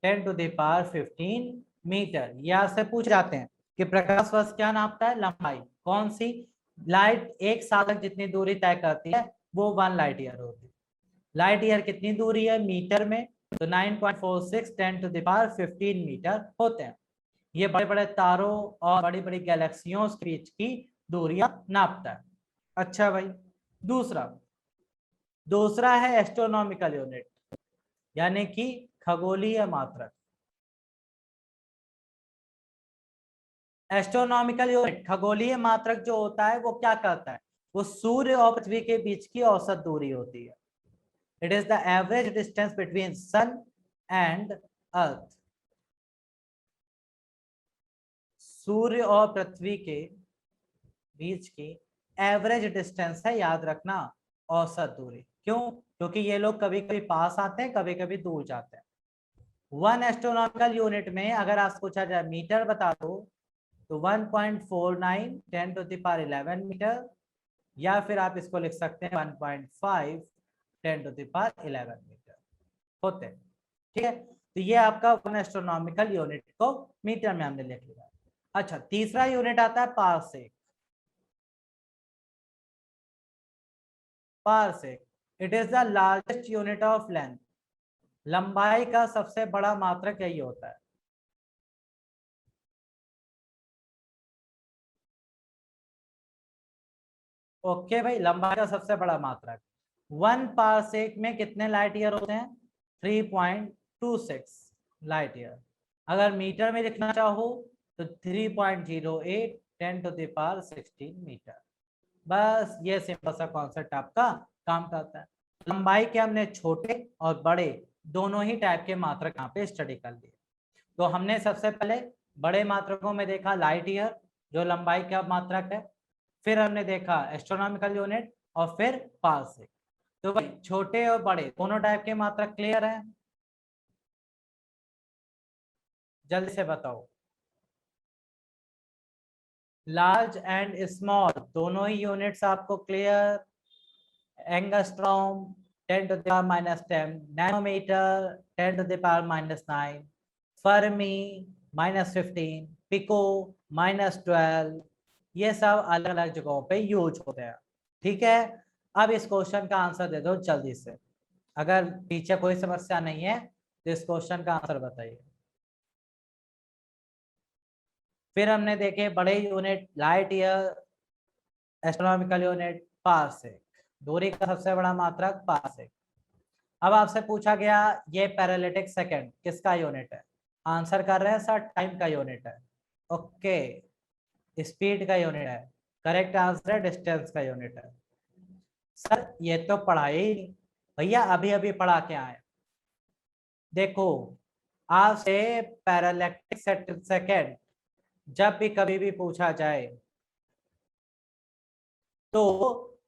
10⁻15 मीटर। यहाँ से पूछ जाते हैं कि प्रकाश वर्ष क्या नापता है? लंबाई। कौन सी? लाइट 1 साल तक जितनी दूरी तय करती है वो 1 लाइट ईयर होती है। लाइट ईयर कितनी दूरी है मीटर में? तो 9.46 10⁻15 मीटर होते हैं। ये बड़े बड़े तारों और बड़ी बड़ी गैलेक्सियों के बीच की दूरियां नापता है। अच्छा भाई, दूसरा दूसरा है एस्ट्रोनॉमिकल यूनिट, यानी कि खगोलीय मात्रक। एस्ट्रोनॉमिकल यूनिट, खगोलीय मात्रक जो होता है वो क्या करता है? वो सूर्य और पृथ्वी के बीच की औसत दूरी होती है। It is the average distance between sun and earth. सूर्य और पृथ्वी के बीच की एवरेज डिस्टेंस है, याद रखना, औसत दूरी। क्यों? क्योंकि ये लोग कभी कभी पास आते हैं, कभी कभी दूर जाते हैं। 1 एस्ट्रोनॉमिकल यूनिट में अगर आपसे पूछा जाए मीटर बता दो, तो 1.49 10⁻11 मीटर, या फिर आप इसको लिख सकते हैं 1.5 10⁻11 मीटर होते हैं। ठीक है, तो ये आपका 1 एस्ट्रोनॉमिकल यूनिट को मीटर में हमने लिख लिया। अच्छा, तीसरा यूनिट आता है parsec. Parsec, it is the largest unit of length. लंबाई का सबसे बड़ा मात्रक यही होता है। ओके भाई, लंबाई का सबसे बड़ा मात्रक। 1 पारसेक में कितने लाइट ईयर होते हैं? 3.26 लाइट ईयर। अगर मीटर में लिखना चाहो तो 3.08 10⁻16 मीटर। बस ये सिंपल सा कॉन्सेप्ट आपका काम करता है। लंबाई के हमने छोटे और बड़े दोनों ही टाइप के मात्रक यहाँ पे स्टडी कर लिए। तो हमने सबसे पहले बड़े मात्रकों में देखा लाइट ईयर, जो लंबाई का मात्रक है। फिर हमने देखा एस्ट्रोनॉमिकल यूनिट, और फिर पारसेक। तो भाई छोटे और बड़े दोनों टाइप के मात्रक क्लियर है? जल्दी से बताओ। लार्ज एंड स्मॉल दोनों ही यूनिट्स आपको clear? Angstrom, 10 to the power minus 10, nanometer 10 to the power minus 9, fermi minus 15, pico minus 12, ये सब अलग अलग जगहों पे यूज होते हैं। ठीक है, अब इस क्वेश्चन का आंसर दे दो जल्दी से, अगर पीछे कोई समस्या नहीं है तो इस क्वेश्चन का आंसर बताइए। फिर हमने देखे बड़े unit, light year, astronomical unit, parsec, दूरी का सबसे बड़ा मात्रक पारसेक। अब आपसे पूछा गया ये पैरालिटिक सेकंड किसका यूनिट है, आंसर कर रहे हैं सर टाइम का यूनिट है। ओके, स्पीड का यूनिट है, करेक्ट आंसर है डिस्टेंस का यूनिट है। सर ये तो पढ़ाई ही नहीं भैया, अभी अभी पढ़ा के आए। देखो आपसे पैरालिटिक सेकंड जब भी कभी भी पूछा जाए तो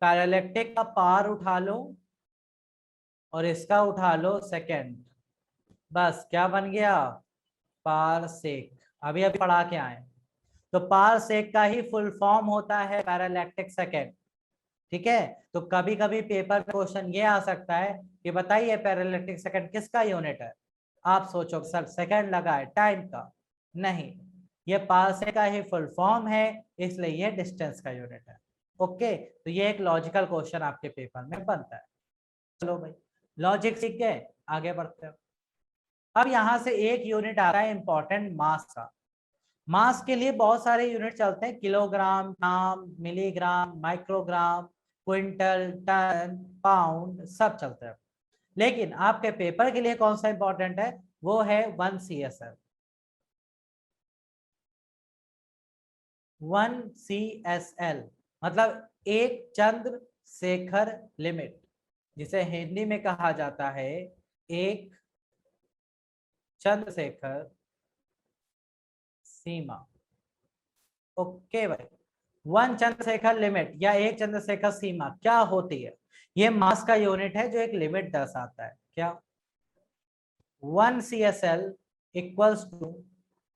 पैरालिटिक का पार उठा लो और इसका उठा लो सेकंड, बस क्या बन गया पारसेक। अभी अभी पढ़ा के आए, तो पारसेक का ही फुल फॉर्म होता है पैरालैक्टिक सेकंड। ठीक है, तो कभी कभी पेपर में क्वेश्चन ये आ सकता है कि बताइए पैरालैक्टिक सेकंड किसका यूनिट है। आप सोचो सर सेकंड लगा है टाइम का, नहीं, ये पारसेक का ही फुल फॉर्म है, इसलिए ये डिस्टेंस का यूनिट है। ओके, तो ये एक लॉजिकल क्वेश्चन आपके पेपर में बनता है। चलो भाई लॉजिक सीख गए, आगे बढ़ते हैं। अब यहां से एक यूनिट आ रहा है इंपॉर्टेंट, मास का। मास के लिए बहुत सारे यूनिट चलते हैं, kilogram, gram, milligram, microgram, quintal, ton, pound, सब चलते हैं। लेकिन आपके पेपर के लिए कौन सा इंपॉर्टेंट है, वो है 1 CSL। 1 CSL मतलब एक चंद्रशेखर लिमिट, जिसे हिंदी में कहा जाता है एक चंद्रशेखर सीमा। ओके भाई, 1 चंद्रशेखर लिमिट या एक चंद्रशेखर सीमा क्या होती है, ये मास का यूनिट है जो एक लिमिट दर्शाता है। क्या 1 CSL equals to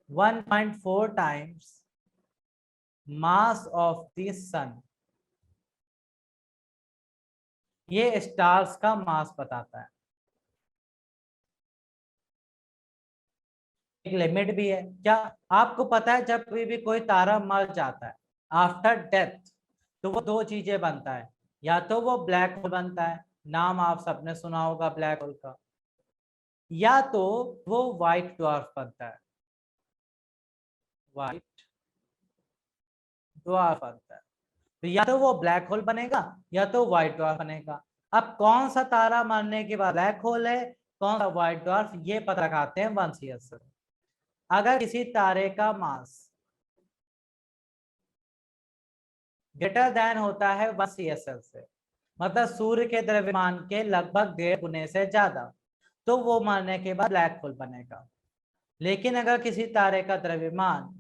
1.4 times mass of the sun. ये स्टार्स का मास बताता है। एक लिमिट भी है। क्या आपको पता है जब भी कोई तारा मर जाता है आफ्टर डेथ तो वो दो चीजें बनता है, या तो वो ब्लैक होल बनता है, नाम आप सबने सुना होगा ब्लैक होल का, या तो वो व्हाइट ड्वार्फ बनता है, व्हाइट ड्वार्फ बनता है। तो या तो वो ब्लैक होल बनेगा या तो व्हाइट ड्वार्फ बनेगा। अब कौन सा तारा मरने के बाद ब्लैक होल है, कौन सा व्हाइट ड्वार्फ, ये पता लगाते हैं 1 CSL। अगर किसी तारे का मास ग्रेटर देन होता है 1 CSL से, मतलब सूर्य के द्रव्यमान के लगभग 1.5 गुने से ज्यादा, तो वो मरने के बाद ब्लैक होल बनेगा। लेकिन अगर किसी तारे का द्रव्यमान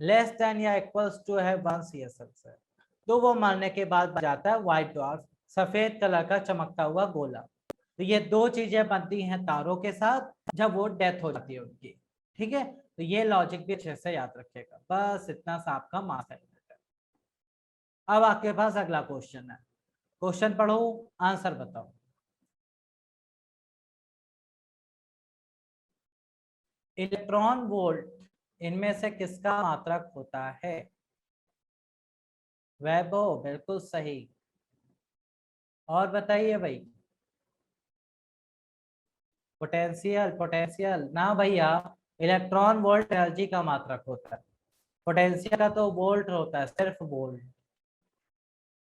लेस देन या इक्वल्स टू है 1 CSL से, तो वो मरने के बाद बन जाता है व्हाइट ड्वार्फ, सफेद कलर का चमकता हुआ गोला। तो ये दो चीजें बनती हैं तारों के साथ जब वो डेथ हो जाती है उनकी। ठीक है, तो ये लॉजिक भी अच्छे से याद रखिएगा। बस इतना सा आपका मास है। अब आपके पास अगला क्वेश्चन है, क्वेश्चन पढ़ो, आंसर बताओ। इलेक्ट्रॉन वोल्ट इनमें से किसका मात्रक होता है। वैभव बिल्कुल सही। और बताइए भाई, पोटेंशियल, पोटेंशियल ना भैया, इलेक्ट्रॉन वोल्ट एनर्जी का मात्रक होता है। पोटेंशियल का तो वोल्ट होता है, सिर्फ वोल्ट।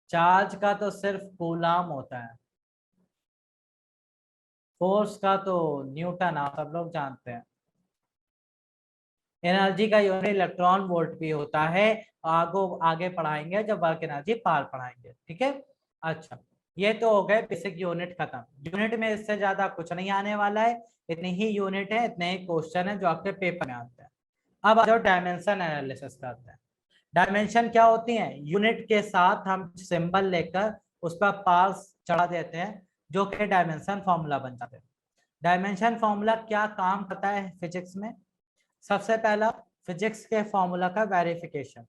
चार्ज का तो सिर्फ कूलाम होता है। फोर्स का तो न्यूटन, आप सब लोग जानते हैं। एनर्जी का यूनिट इलेक्ट्रॉन वोल्ट भी होता है, आगे पढ़ाएंगे जब वर्क एनर्जी पार पढ़ाएंगे। ठीक है, अच्छा ये तो हो गए बेसिक यूनिट खत्म। यूनिट में इससे ज्यादा कुछ नहीं आने वाला है, इतनी ही यूनिट है, इतने ही क्वेश्चन है जो आपके पेपर में आते हैं। अब आ जाओ डायमेंशन एनालिसिस करते हैं। डायमेंशन क्या होती है, यूनिट के साथ हम सिंबल लेकर उस पर पार्स चढ़ा देते हैं जो कि डायमेंशन फॉर्मूला बन जाते हैं। डायमेंशन फॉर्मूला क्या काम करता है फिजिक्स में, सबसे पहला फिजिक्स के फॉर्मूला का वेरिफिकेशन,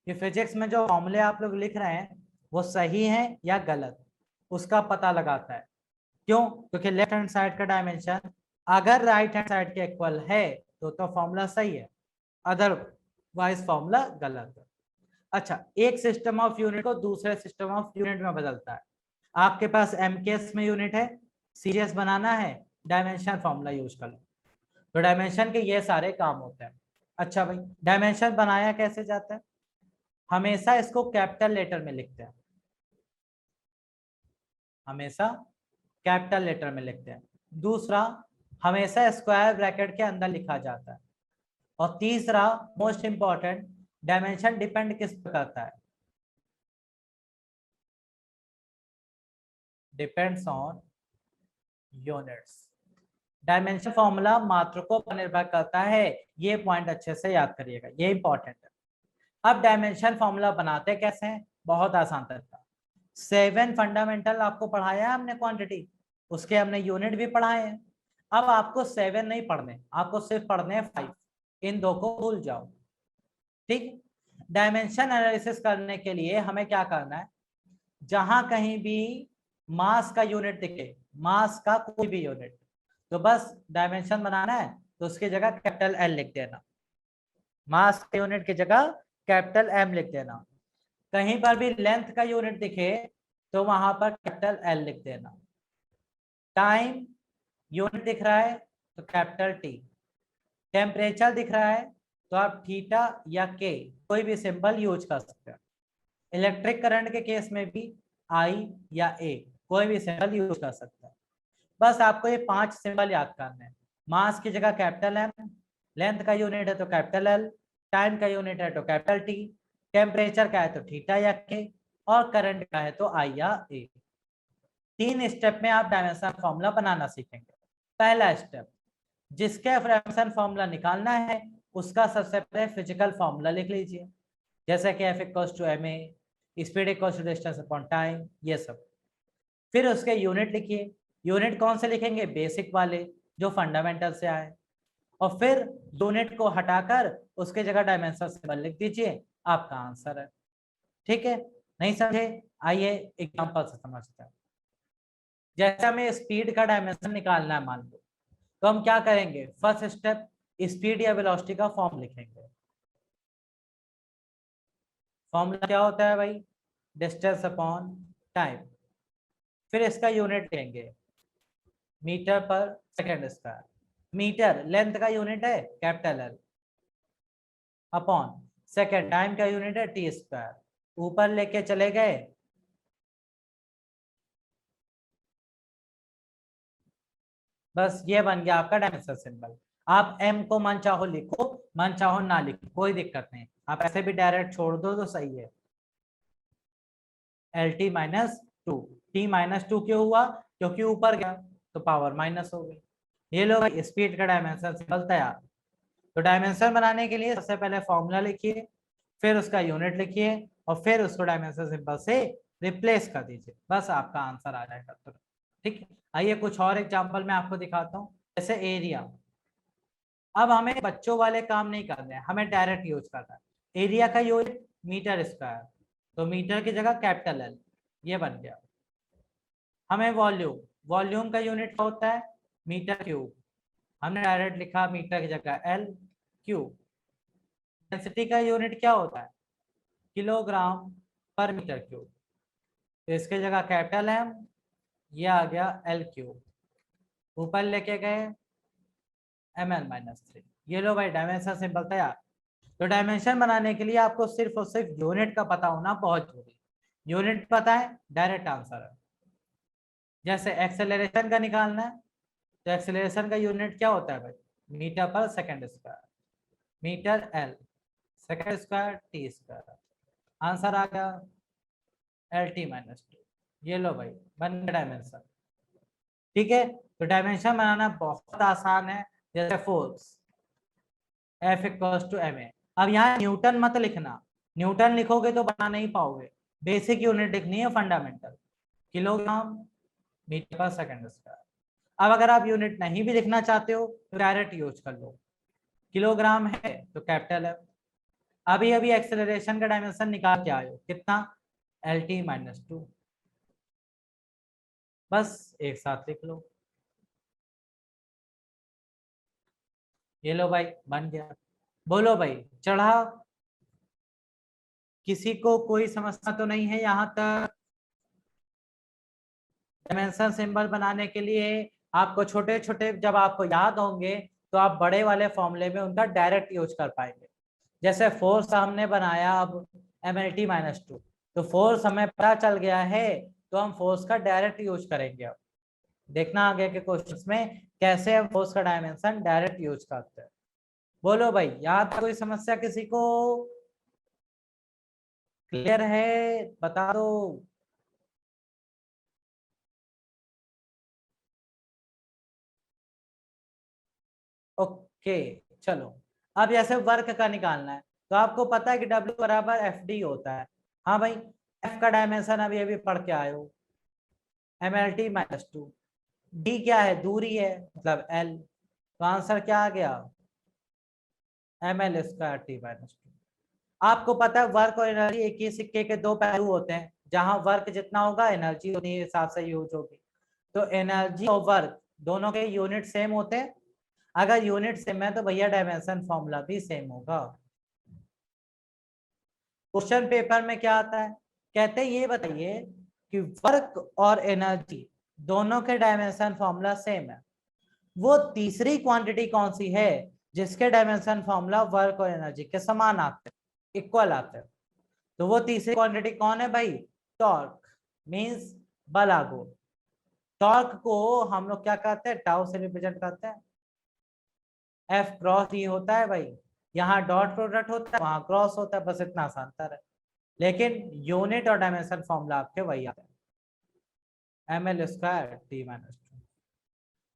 कि फिजिक्स में जो फॉर्मूले आप लोग लिख रहे हैं वो सही है या गलत, उसका पता लगाता है। क्यों? क्योंकि लेफ्ट हैंड साइड का डायमेंशन अगर राइट हैंड साइड के इक्वल है तो फॉर्मूला सही है, अदरवाइज फॉर्मूला गलत है। अच्छा, एक सिस्टम ऑफ यूनिट को दूसरे सिस्टम ऑफ यूनिट में बदलता है। आपके पास एमकेएस में यूनिट है, सीरीज बनाना है, डायमेंशन फॉर्मूला यूज कर लो, तो डायमेंशन के ये सारे काम होते हैं। अच्छा भाई, डायमेंशन बनाया कैसे जाता है? हमेशा इसको कैपिटल लेटर में लिखते हैं, हमेशा कैपिटल लेटर में लिखते हैं। दूसरा, हमेशा स्क्वायर ब्रैकेट के अंदर लिखा जाता है। और तीसरा मोस्ट इंपॉर्टेंट, डायमेंशन डिपेंड किस पर करता है? Depends on units. Dimension formula मात्रकों पर निर्भर करता है, ये पॉइंट अच्छे से याद करिएगा, ये इंपॉर्टेंट है। अब डायमेंशन फॉर्मूला बनाते कैसे हैं? बहुत आसान तरीका। 7 फंडामेंटल आपको पढ़ाया है हमने क्वांटिटी, उसके हमने यूनिट भी पढ़ाए हैं। अब आपको 7 नहीं पढ़ने, आपको सिर्फ पढ़ने हैं 5, इन दो को भूल जाओ, ठीक। डायमेंशन एनालिसिस करने के लिए हमें क्या करना है? जहां कहीं भी मास का यूनिट दिखे, मास का कोई भी यूनिट, तो बस डायमेंशन बनाना है, तो उसकी जगह कैपिटल एल लिख देना, मास के यूनिट की जगह कैपिटल एम लिख देना। कहीं पर भी लेंथ का यूनिट दिखे तो वहां पर कैपिटल एल लिख देना। टाइम यूनिट दिख रहा है तो कैपिटल टी। टेम्परेचर दिख रहा है तो आप थीटा या के कोई भी सिंबल यूज कर सकते हैं। इलेक्ट्रिक करंट के केस में भी आई या ए कोई भी सिंबल यूज कर सकते हैं। बस आपको ये 5 सिंबल याद करने हैं। मास की जगह कैपिटल एम, लेंथ का यूनिट है तो कैपिटल एल, टाइम का यूनिट है तो कैपिटल टी, टेम्परेचर का है तो थीटा या के, और करंट का है तो आई या ए। 3 स्टेप में आप डायमेंशन फॉर्मूला बनाना सीखेंगे। पहला स्टेप, जिसके डायमेंशन फॉर्मूला निकालना है उसका सबसे पहले फिजिकल फॉर्मूला लिख लीजिए, जैसे कि F equals to ma, speed equals to distance upon time, ये सब। फिर उसके यूनिट लिखिए। यूनिट कौन से लिखेंगे? बेसिक वाले जो फंडामेंटल से आए। और फिर यूनिट को हटाकर उसके जगह डायमेंशन सिंबल लिख दीजिए, आपका आंसर है। ठीक है, नहीं समझे? आइए एग्जांपल से समझते हैं। जैसे हमें स्पीड का डायमेंशन निकालना है मान लो, तो हम क्या करेंगे? फर्स्ट स्टेप, स्पीड या वेलोसिटी का फॉर्म लिखेंगे। फॉर्मूला क्या होता है भाई? Distance upon time. फिर इसका यूनिट लेंगे, मीटर पर सेकेंड स्क्वायर। मीटर लेंथ का यूनिट है capital L, upon second time का यूनिट है टी स्क्वायर। ऊपर लेके चले गए, बस ये बन गया आपका डायमेंशन सिंबल। आप एम को मन चाहो लिखो, मन चाहो ना लिखो, कोई दिक्कत नहीं, आप ऐसे भी डायरेक्ट छोड़ दो तो सही है। L T minus two, T minus two क्यों हुआ? क्योंकि ऊपर गया तो पावर माइनस हो गई। ये लो भाई, स्पीड का डायमेंशन सिंबल तैयार। तो डायमेंशन बनाने के लिए सबसे पहले फॉर्मूला लिखिए, फिर उसका यूनिट लिखिए, और फिर उसको डायमेंशन सिंबल से रिप्लेस कर दीजिए, बस आपका आंसर आ जाएगा तुरंत। ठीक है, आइए कुछ और एग्जांपल मैं आपको दिखाता हूँ। जैसे एरिया, अब हमें बच्चों वाले काम नहीं करने हैं, हमें डायरेक्ट यूज करना है। एरिया का यूनिट मीटर स्क्वायर, तो मीटर की जगह कैपिटल एल, ये बन गया। हमें वॉल्यूम, वॉल्यूम का यूनिट क्या होता है? मीटर क्यूब, हमने डायरेक्ट लिखा मीटर की जगह एल क्यूब। डेंसिटी का यूनिट क्या होता है? किलोग्राम पर मीटर क्यूब, तो इसके जगह कैपिटल एम, ये आ गया एल क्यूब। ऊपर लेके गए ml-3। ये लो भाई, डायमेंशन सिंबल तैयार। तो डायमेंशन बनाने के लिए आपको सिर्फ और सिर्फ यूनिट का पता होना बहुत जरूरी है। यूनिट पता है, डायरेक्ट आंसर है। जैसे एक्सेलरेशन का निकालना है, तो एक्सेलरेशन का यूनिट क्या होता है भाई? मीटर पर second square, metre L, second square T square. Answer आ गया LT-2। ये लो भाई, बन गया डायमेंशन। ठीक है, तो डायमेंशन बनाना बहुत आसान है। जैसे force, F equals to ma। अब यहाँ न्यूटन मत लिखना, न्यूटन लिखोगे तो बना नहीं पाओगे। बेसिक यूनिट लिखनी है, फंडामेंटल, किलोग्राम मीटर पर सेकेंड स्क्वायर। अब अगर आप यूनिट नहीं भी लिखना चाहते हो तो डायरेक्ट यूज कर लो, किलोग्राम है तो कैपिटल है। अभी अभी एक्सेलरेशन का डायमेंशन निकाल के आए हो, कितना? LT-2। बस एक साथ लिख लो। ये लो भाई, बन गया। बोलो भाई, चढ़ा? किसी को कोई समस्या तो नहीं है यहाँ तक? डायमेंशन सिंबल बनाने के लिए आपको छोटे छोटे जब आपको याद होंगे तो आप बड़े वाले फॉर्मूले में उनका डायरेक्ट यूज कर पाएंगे। जैसे फोर्स हमने बनाया अब MLT-2, तो फोर्स हमें पता चल गया है, तो हम फोर्स का डायरेक्ट यूज करेंगे। अब देखना आगे के क्वेश्चंस में कैसे हम फोर्स का डायमेंशन डायरेक्ट यूज करते हैं। बोलो भाई, याद कोई समस्या किसी को? क्लियर है? बता दो। ओके, चलो। अब जैसे वर्क का निकालना है, तो आपको पता है कि W बराबर FD होता है। हाँ भाई, F का डायमेंशन अभी अभी पढ़ के आए हो, MLT-2। D क्या है? दूरी है, मतलब L। तो आंसर क्या आ गया? ML²T-2। आपको पता है वर्क और एनर्जी एक ही सिक्के के दो पहलू होते हैं, जहां वर्क जितना होगा एनर्जी उतनी हिसाब से यूज होगी। तो एनर्जी और वर्क दोनों के यूनिट सेम होते हैं। अगर यूनिट सेम है तो भैया डायमेंशन फॉर्मूला भी सेम होगा। क्वेश्चन पेपर में क्या आता है, कहते हैं ये बताइए कि वर्क और एनर्जी दोनों के डायमेंशन फॉर्मूला सेम है, वो तीसरी क्वांटिटी कौन सी है जिसके डायमेंशन फॉर्मूला वर्क और एनर्जी के समान आते हैं, इक्वल आते हैं? तो वो तीसरी क्वांटिटी कौन है भाई? टॉर्क, मींस बल आघूर्ण। टॉर्क को हम लोग क्या कहते हैं? टाउ से रिप्रेजेंट करते हैं। F क्रॉस D होता है भाई। यहाँ डॉट प्रोडक्ट होता है, वहां क्रॉस होता है, बस इतना सा अंतर है। लेकिन यूनिट और डायमेंशन फॉर्मूला आपके वही आते हैं, ML²T-2।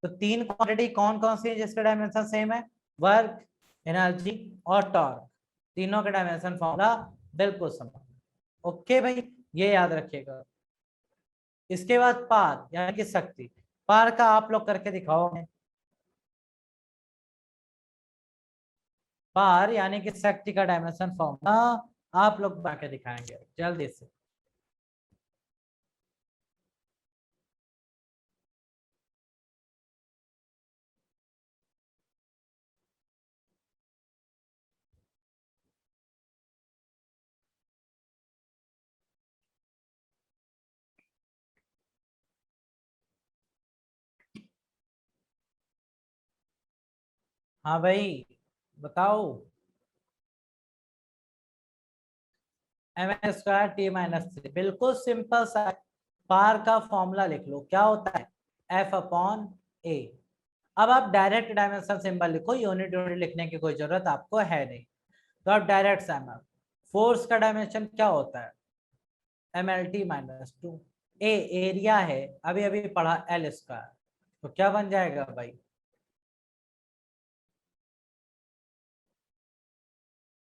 तो तीन क्वांटिटी कौन कौन सी है जिसके डायमेंशन सेम है? वर्क, एनर्जी और टॉर्क। तीनों के डायमेंशन फॉर्मूला बिल्कुल समान। ओके भाई, ये याद रखिएगा। इसके बाद पार यानी कि शक्ति। पार का आप लोग करके दिखाओगे? पार यानी कि शक्ति का डायमेंशन फॉर्मूला आप लोग बना के दिखाएंगे जल्दी से। हाँ भाई, बताओ। ML²T-3, बिल्कुल सिंपल सा। पार का फॉर्मूला लिख लो, क्या होता है? F/A। अब आप डायरेक्ट डायमेंशन सिंबल लिखो, यूनिट यूनिट लिखने की कोई जरूरत आपको है नहीं। तो आप डायरेक्ट सिंबल। फोर्स का डायमेंशन क्या होता है? MLT-2। ए एरिया है, अभी अभी पढ़ा, L²। तो क्या बन जाएगा भाई?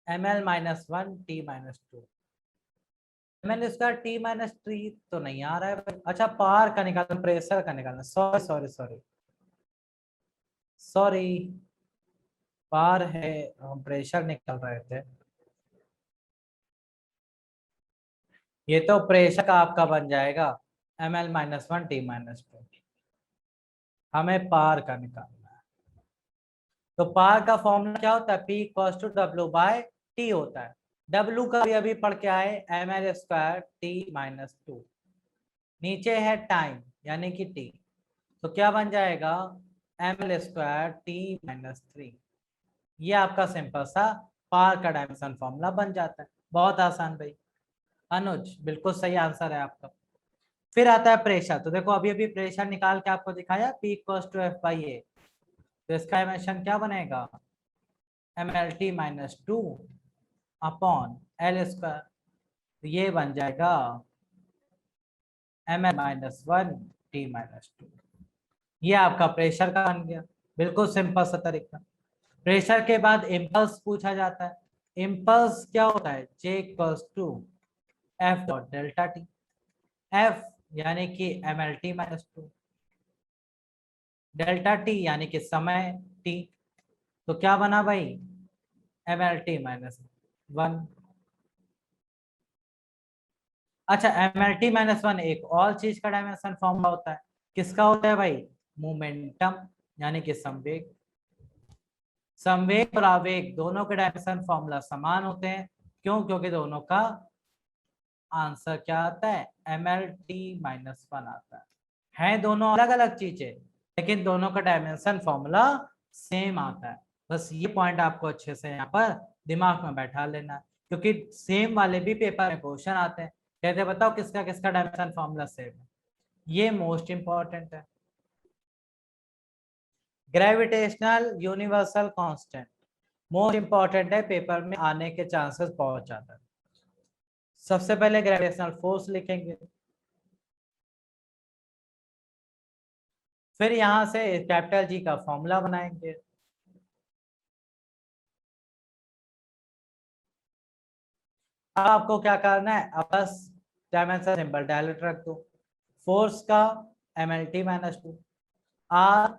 ML-1 T-2। ML²T-3 तो नहीं आ रहा है भाई। अच्छा, पार का निकालना, प्रेशर का निकालना, सॉरी सॉरी सॉरी सॉरी। पार है, हम प्रेशर निकल रहे थे। ये तो प्रेशर का आपका बन जाएगा ML-1 T-2। हमें पार का निकालना है। तो पार का फॉर्मूला क्या होता है? P=W/T होता है। W का भी अभी पढ़ के आए, ML²T-2। नीचे है टाइम यानी कि T। तो क्या बन जाएगा? ML²T-3। ये आपका सिंपल सा पार का डायमेंशन फॉर्मूला बन जाता है। बहुत आसान भाई। अनुज, बिल्कुल सही आंसर है आपका। फिर आता है प्रेशर। तो देखो, अभी अभी प्रेशर निकाल के आपको दिखाया, P=F/A। तो इसका डायमेंशन क्या बनेगा? MLT-2 upon L²। तो ये बन जाएगा ML-1 T-2। ये आपका प्रेशर का बन गया। बिल्कुल सिंपल सा तरीका। प्रेशर के बाद इम्पल्स पूछा जाता है। इम्पल्स क्या होता है? J=F.Δt। F यानी कि MLT-2, डेल्टा टी यानी कि समय T। तो क्या बना भाई? MLT-1। अच्छा, MLT-1 एक और चीज का डायमेंशन फॉर्मूला होता है, किसका होता है भाई? मोमेंटम, यानी कि संवेग। संवेग और आवेग दोनों के डायमेंशन फॉर्मूला समान होते हैं। क्यों? क्योंकि दोनों का आंसर क्या आता है? mlt-1 आता है दोनों अलग अलग चीजें, लेकिन दोनों का डायमेंशन फॉर्मूला सेम आता है। बस ये पॉइंट आपको अच्छे से यहाँ पर दिमाग में बैठा लेना है, क्योंकि सेम वाले भी पेपर में क्वेश्चन आते हैं, कहते बताओ किसका किसका डायमेंशन फॉर्मूला सेम है। ये मोस्ट इंपॉर्टेंट है। Gravitational universal constant most important है, पेपर में आने के चांसेस बहुत ज्यादा है। सबसे पहले ग्रेविटेशनल फोर्स लिखेंगे, फिर यहां से कैपिटल जी का फॉर्मूला बनाएंगे। अब आपको क्या करना है? अब बस डायमेंशन सिंबल डायरेक्ट रख दो। फोर्स का mlt-2 r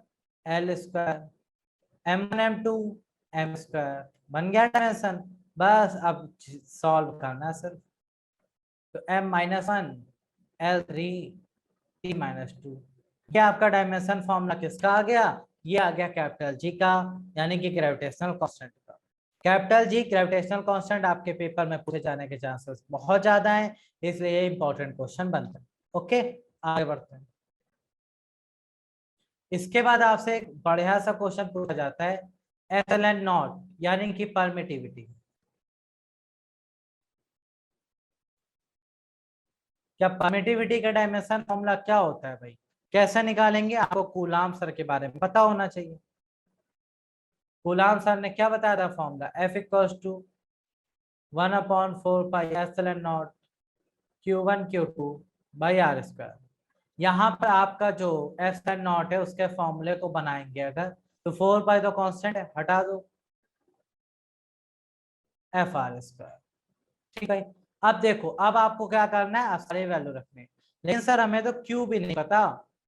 l square m1 m2 m square, बन गया डायमेंशन। बस अब सॉल्व करना है सिर्फ। तो m-1 l3 t-2, क्या आपका डायमेंशन फॉर्मूला किसका आ गया? ये आ गया कैपिटल जी का, यानी कि ग्रेविटेशनल कांस्टेंट का। कैपिटल जी ग्रेविटेशनल कांस्टेंट आपके पेपर में पूछे जाने के चांसेस बहुत ज्यादा हैं, इसलिए ये इंपॉर्टेंट क्वेश्चन बनता है। ओके, आगे बढ़ते हैं। इसके बाद आपसे एक बढ़िया सा क्वेश्चन पूछा जाता है, एप्सिलॉन नॉट यानी कि परमिटिविटी। क्या परमिटिविटी का डायमेंशन फॉर्मूला क्या होता है भाई? कैसे निकालेंगे? आपको कूलाम सर के बारे में पता होना चाहिए। कूलाम सर ने क्या बताया था फॉर्मूला? F=1/4πε0 Q1 Q2/r²। यहाँ पर आपका जो एप्सिलॉन नॉट है उसके फॉर्मूले को बनाएंगे अगर, तो 4 पाई तो कांस्टेंट है, हटा दो, F r²। ठीक है। अब देखो, अब आपको क्या करना है? सारे वैल्यू रखने, लेकिन सर हमें तो क्यू भी नहीं पता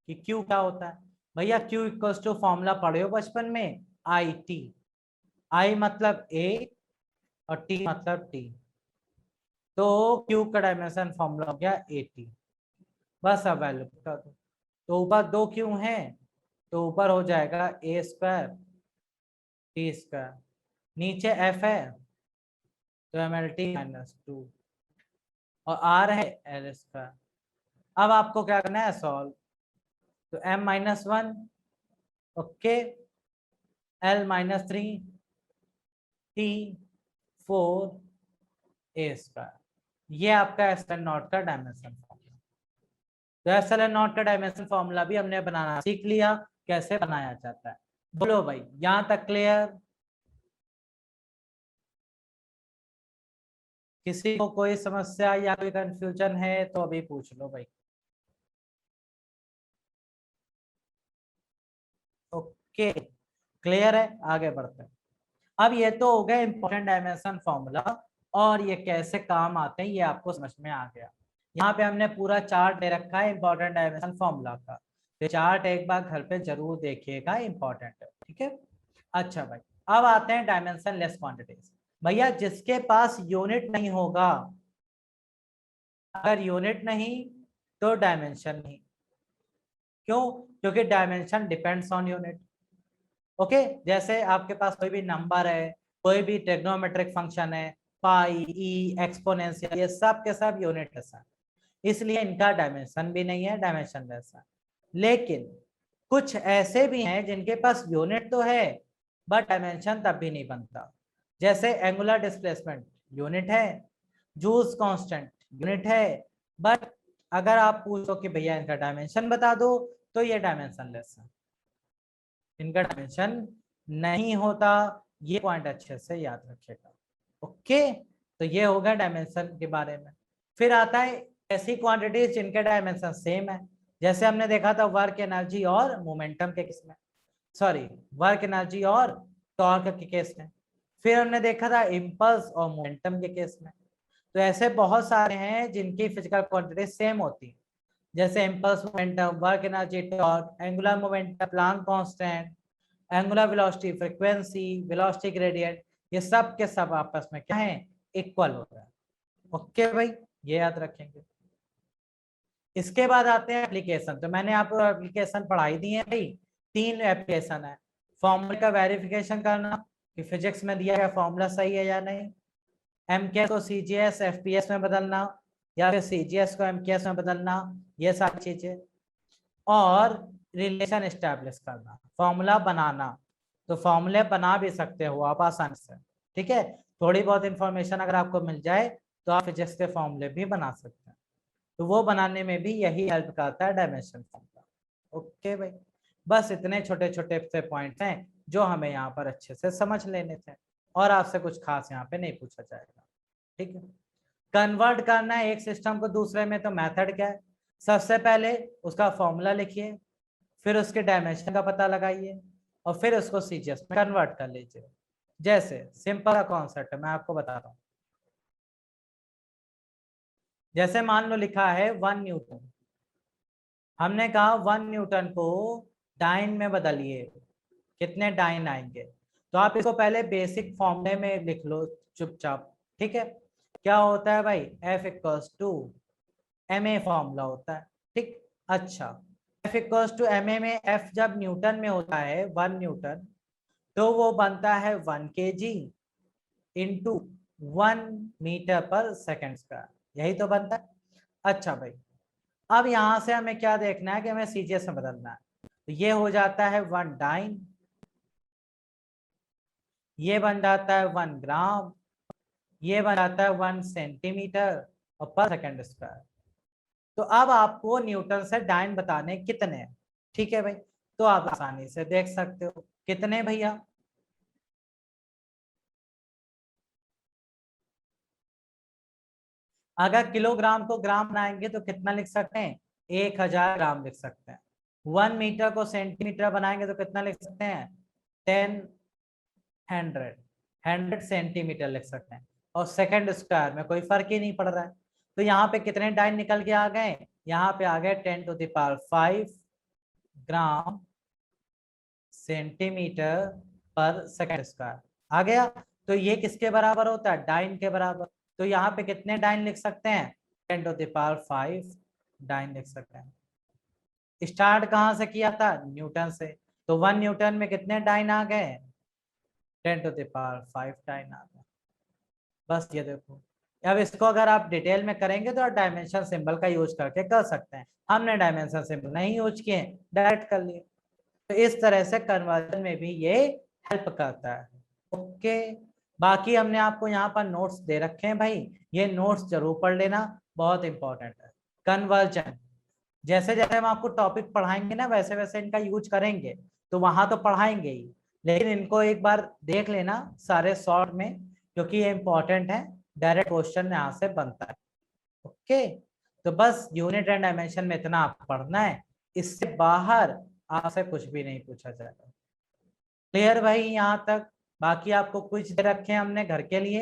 कि क्यू क्या होता है। भैया क्यू इक्वल्स टू फॉर्मूला पढ़े हो बचपन में, आई टी। आई मतलब ए और टी मतलब टी, तो क्यू का डायमेंशन फॉर्मूला हो गया ए टी। बस अब वैल्यू बता दो। तो ऊपर दो क्यू है, तो ऊपर हो जाएगा a² t², नीचे f है तो mlt-2 और r है l²। अब आपको क्या करना है? सॉल्व। तो m-1 okay, l-3 t4 a², ये आपका एप्सिलॉन नॉट का डायमेंशन फॉर्मूला। तो एप्सिलॉन नॉट का डायमेंशन फॉर्मूला भी हमने बनाना सीख लिया, कैसे बनाया जाता है। बोलो भाई, यहां तक क्लियर? किसी को कोई समस्या या कोई कंफ्यूजन है तो अभी पूछ लो भाई। ओके, क्लियर है? आगे बढ़ते हैं। अब ये तो हो गया इंपॉर्टेंट डायमेंशन फॉर्मूला, और ये कैसे काम आते हैं ये आपको समझ में आ गया। यहाँ पे हमने पूरा चार्ट दे रखा है इंपॉर्टेंट डायमेंशन फॉर्मूला का, ये चार्ट एक बार घर पे जरूर देखिएगा, इंपॉर्टेंट है। ठीक है। अच्छा भाई, अब आते हैं डायमेंशन लेस क्वांटिटीज। भैया जिसके पास यूनिट नहीं होगा, अगर यूनिट नहीं तो डायमेंशन नहीं। क्यों? क्योंकि dimension depends on unit. Okay, जैसे आपके पास कोई भी नंबर है, कोई भी ट्रिग्नोमेट्रिक फंक्शन है, पाई, ई, एक्सपोनेंशियल, ये सब के सब यूनिट है सर, इसलिए इनका डायमेंशन भी नहीं है, डायमेंशन लेस है। लेकिन कुछ ऐसे भी हैं जिनके पास यूनिट तो है बट डायमेंशन तब भी नहीं बनता। जैसे एंगुलर डिस्प्लेसमेंट यूनिट है, जूल्स कांस्टेंट यूनिट है, बट अगर आप पूछो कि भैया इनका डायमेंशन बता दो, तो ये डायमेंशन लेस है, इनका डायमेंशन नहीं होता। ये पॉइंट अच्छे से याद रखिएगा। ओके, तो ये होगा डायमेंशन के बारे में। फिर आता है ऐसी क्वांटिटीज जिनके डायमेंशन सेम है, जैसे हमने देखा था वर्क एनर्जी और मोमेंटम के केस में, सॉरी वर्क एनर्जी और टॉर्क के केस में। फिर हमने देखा था इम्पल्स और मोमेंटम के केस में। तो ऐसे बहुत सारे हैं जिनकी फिजिकल क्वांटिटी सेम होती है, जैसे impulse momentum, work energy, torque, angular momentum, Planck constant, angular velocity, frequency, velocity gradient, ये सब के सब आपस में क्या है? इक्वल होता है। ओके भाई, ये याद रखेंगे। इसके बाद आते हैं एप्लीकेशन। तो मैंने आपको एप्लीकेशन पढ़ाई दी है भाई, 3 एप्लीकेशन है। फॉर्मूले का वेरिफिकेशन करना कि फिजिक्स में दिया गया फॉर्मूला सही है या नहीं, एमकेएस को सीजीएस एफपीएस में बदलना, या फिर सीजीएस को एमकेएस में बदलना, ये सारी चीजें, और रिलेशन एस्टैब्लिश करना, फॉर्मूला बनाना। तो फॉर्मूले बना भी सकते हो आप आसानी से, ठीक है। थोड़ी बहुत इंफॉर्मेशन अगर आपको मिल जाए तो आप फिजिक्स के फॉर्मूले भी बना सकते हैं। तो वो बनाने में भी यही हेल्प करता है डायमेंशन फॉर्मूला। ओके भाई, बस इतने छोटे छोटे से पॉइंट्स हैं जो हमें यहाँ पर अच्छे से समझ लेने थे, और आपसे कुछ खास यहाँ पे नहीं पूछा जाएगा, ठीक है। कन्वर्ट करना है एक सिस्टम को दूसरे में, तो मेथड क्या है? सबसे पहले उसका फॉर्मूला लिखिए, फिर उसके डायमेंशन का पता लगाइए, और फिर उसको सीजीएस में कन्वर्ट कर लीजिए। जैसे सिंपल कॉन्सेप्ट है, मैं आपको बताता हूँ। जैसे मान लो लिखा है 1 न्यूटन, हमने कहा 1 न्यूटन को डाइन में बदलिए, कितने डाइन आएंगे? तो आप इसको पहले बेसिक फॉर्मूले में लिख लो चुपचाप, ठीक है। क्या होता है भाई? F equals to ma formula होता है, ठीक। अच्छा, F इक्वल्स टू ma में F जब न्यूटन में होता है 1 न्यूटन, तो वो बनता है 1 kg इंटू 1 मीटर पर सेकेंड स्क्वायर, यही तो बनता है। अच्छा भाई, अब यहां से हमें क्या देखना है कि हमें सीजीएस में बदलना है। तो ये हो जाता है 1 डाइन, ये बन जाता है 1 ग्राम, ये बन जाता है 1 सेंटीमीटर और पर सेकेंड स्क्वायर। तो अब आपको न्यूटन से डाइन बताने कितने हैं, ठीक है भाई। तो आप आसानी से देख सकते हो कितने भैया, अगर किलोग्राम को ग्राम बनाएंगे तो कितना लिख सकते हैं? 1000 ग्राम लिख सकते हैं। 1 मीटर को सेंटीमीटर बनाएंगे तो कितना लिख सकते हैं? 100 सेंटीमीटर लिख सकते हैं। और सेकंड स्क्वायर में कोई फर्क ही नहीं पड़ रहा है। तो यहाँ पे कितने डाइन निकल के आ गए? यहाँ पे आ गए 10⁵ ग्राम सेंटीमीटर पर सेकंड स्क्वायर आ गया। तो ये किसके बराबर होता है? डाइन के बराबर। तो यहाँ पे कितने डाइन लिख सकते हैं? 10⁵ डाइन लिख सकते हैं। स्टार्ट कहाँ से किया था? न्यूटन से। तो 1 न्यूटन में कितने डाइन आ गए? 10⁵ डाइन आ गए। बस ये देखो। अब इसको अगर आप डिटेल में करेंगे तो आप डायमेंशन सिंबल का यूज करके कर सकते हैं। हमने डायमेंशन सिंबल नहीं यूज किए, डायरेक्ट कर लिए। तो इस तरह से कन्वर्जन में भी ये हेल्प करता है। ओके, बाकी हमने आपको यहाँ पर नोट्स दे रखे हैं भाई, ये नोट्स जरूर पढ़ लेना, बहुत इंपॉर्टेंट है। कन्वर्जन जैसे जैसे हम आपको टॉपिक पढ़ाएंगे ना, वैसे वैसे इनका यूज करेंगे, तो वहां तो पढ़ाएंगे ही, लेकिन इनको एक बार देख लेना सारे शॉर्ट में, क्योंकि ये इंपॉर्टेंट है, डायरेक्ट क्वेश्चन यहाँ से बनता है। ओके, तो बस यूनिट एंड डायमेंशन में इतना आप पढ़ना है, इससे बाहर आपसे कुछ भी नहीं पूछा जाएगा। क्लियर भाई यहाँ तक? बाकी आपको क्विज दे रखे हैं हमने घर के लिए,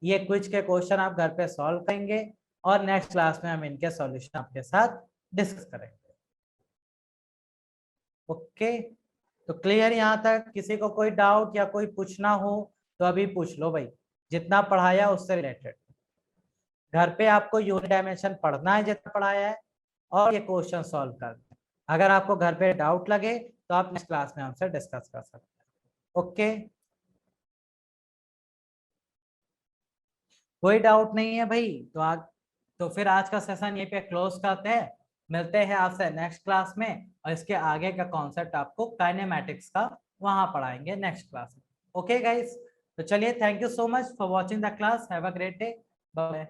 ये क्विज के क्वेश्चन आप घर पे सॉल्व करेंगे, और नेक्स्ट क्लास में हम इनके सॉल्यूशन आपके साथ डिस्कस करेंगे। ओके, तो क्लियर यहाँ तक? किसी को कोई डाउट या कोई पूछना हो तो अभी पूछ लो भाई, जितना पढ़ाया उससे रिलेटेड। घर पे आपको यूनिट डायमेंशन पढ़ना है जितना पढ़ाया है, और ये क्वेश्चन सॉल्व करना है। अगर आपको घर पे डाउट लगे तो आप नेक्स्ट क्लास में हमसे डिस्कस कर सकते हैं। ओके, कोई डाउट नहीं है भाई? तो आज, तो फिर आज का सेशन यहीं पे क्लोज करते हैं। मिलते हैं आपसे नेक्स्ट क्लास में, और इसके आगे का कॉन्सेप्ट आपको काइनेमैटिक्स का वहां पढ़ाएंगे नेक्स्ट क्लास में। ओके गाइस, तो चलिए, thank you so much for watching the class, have a great day, bye.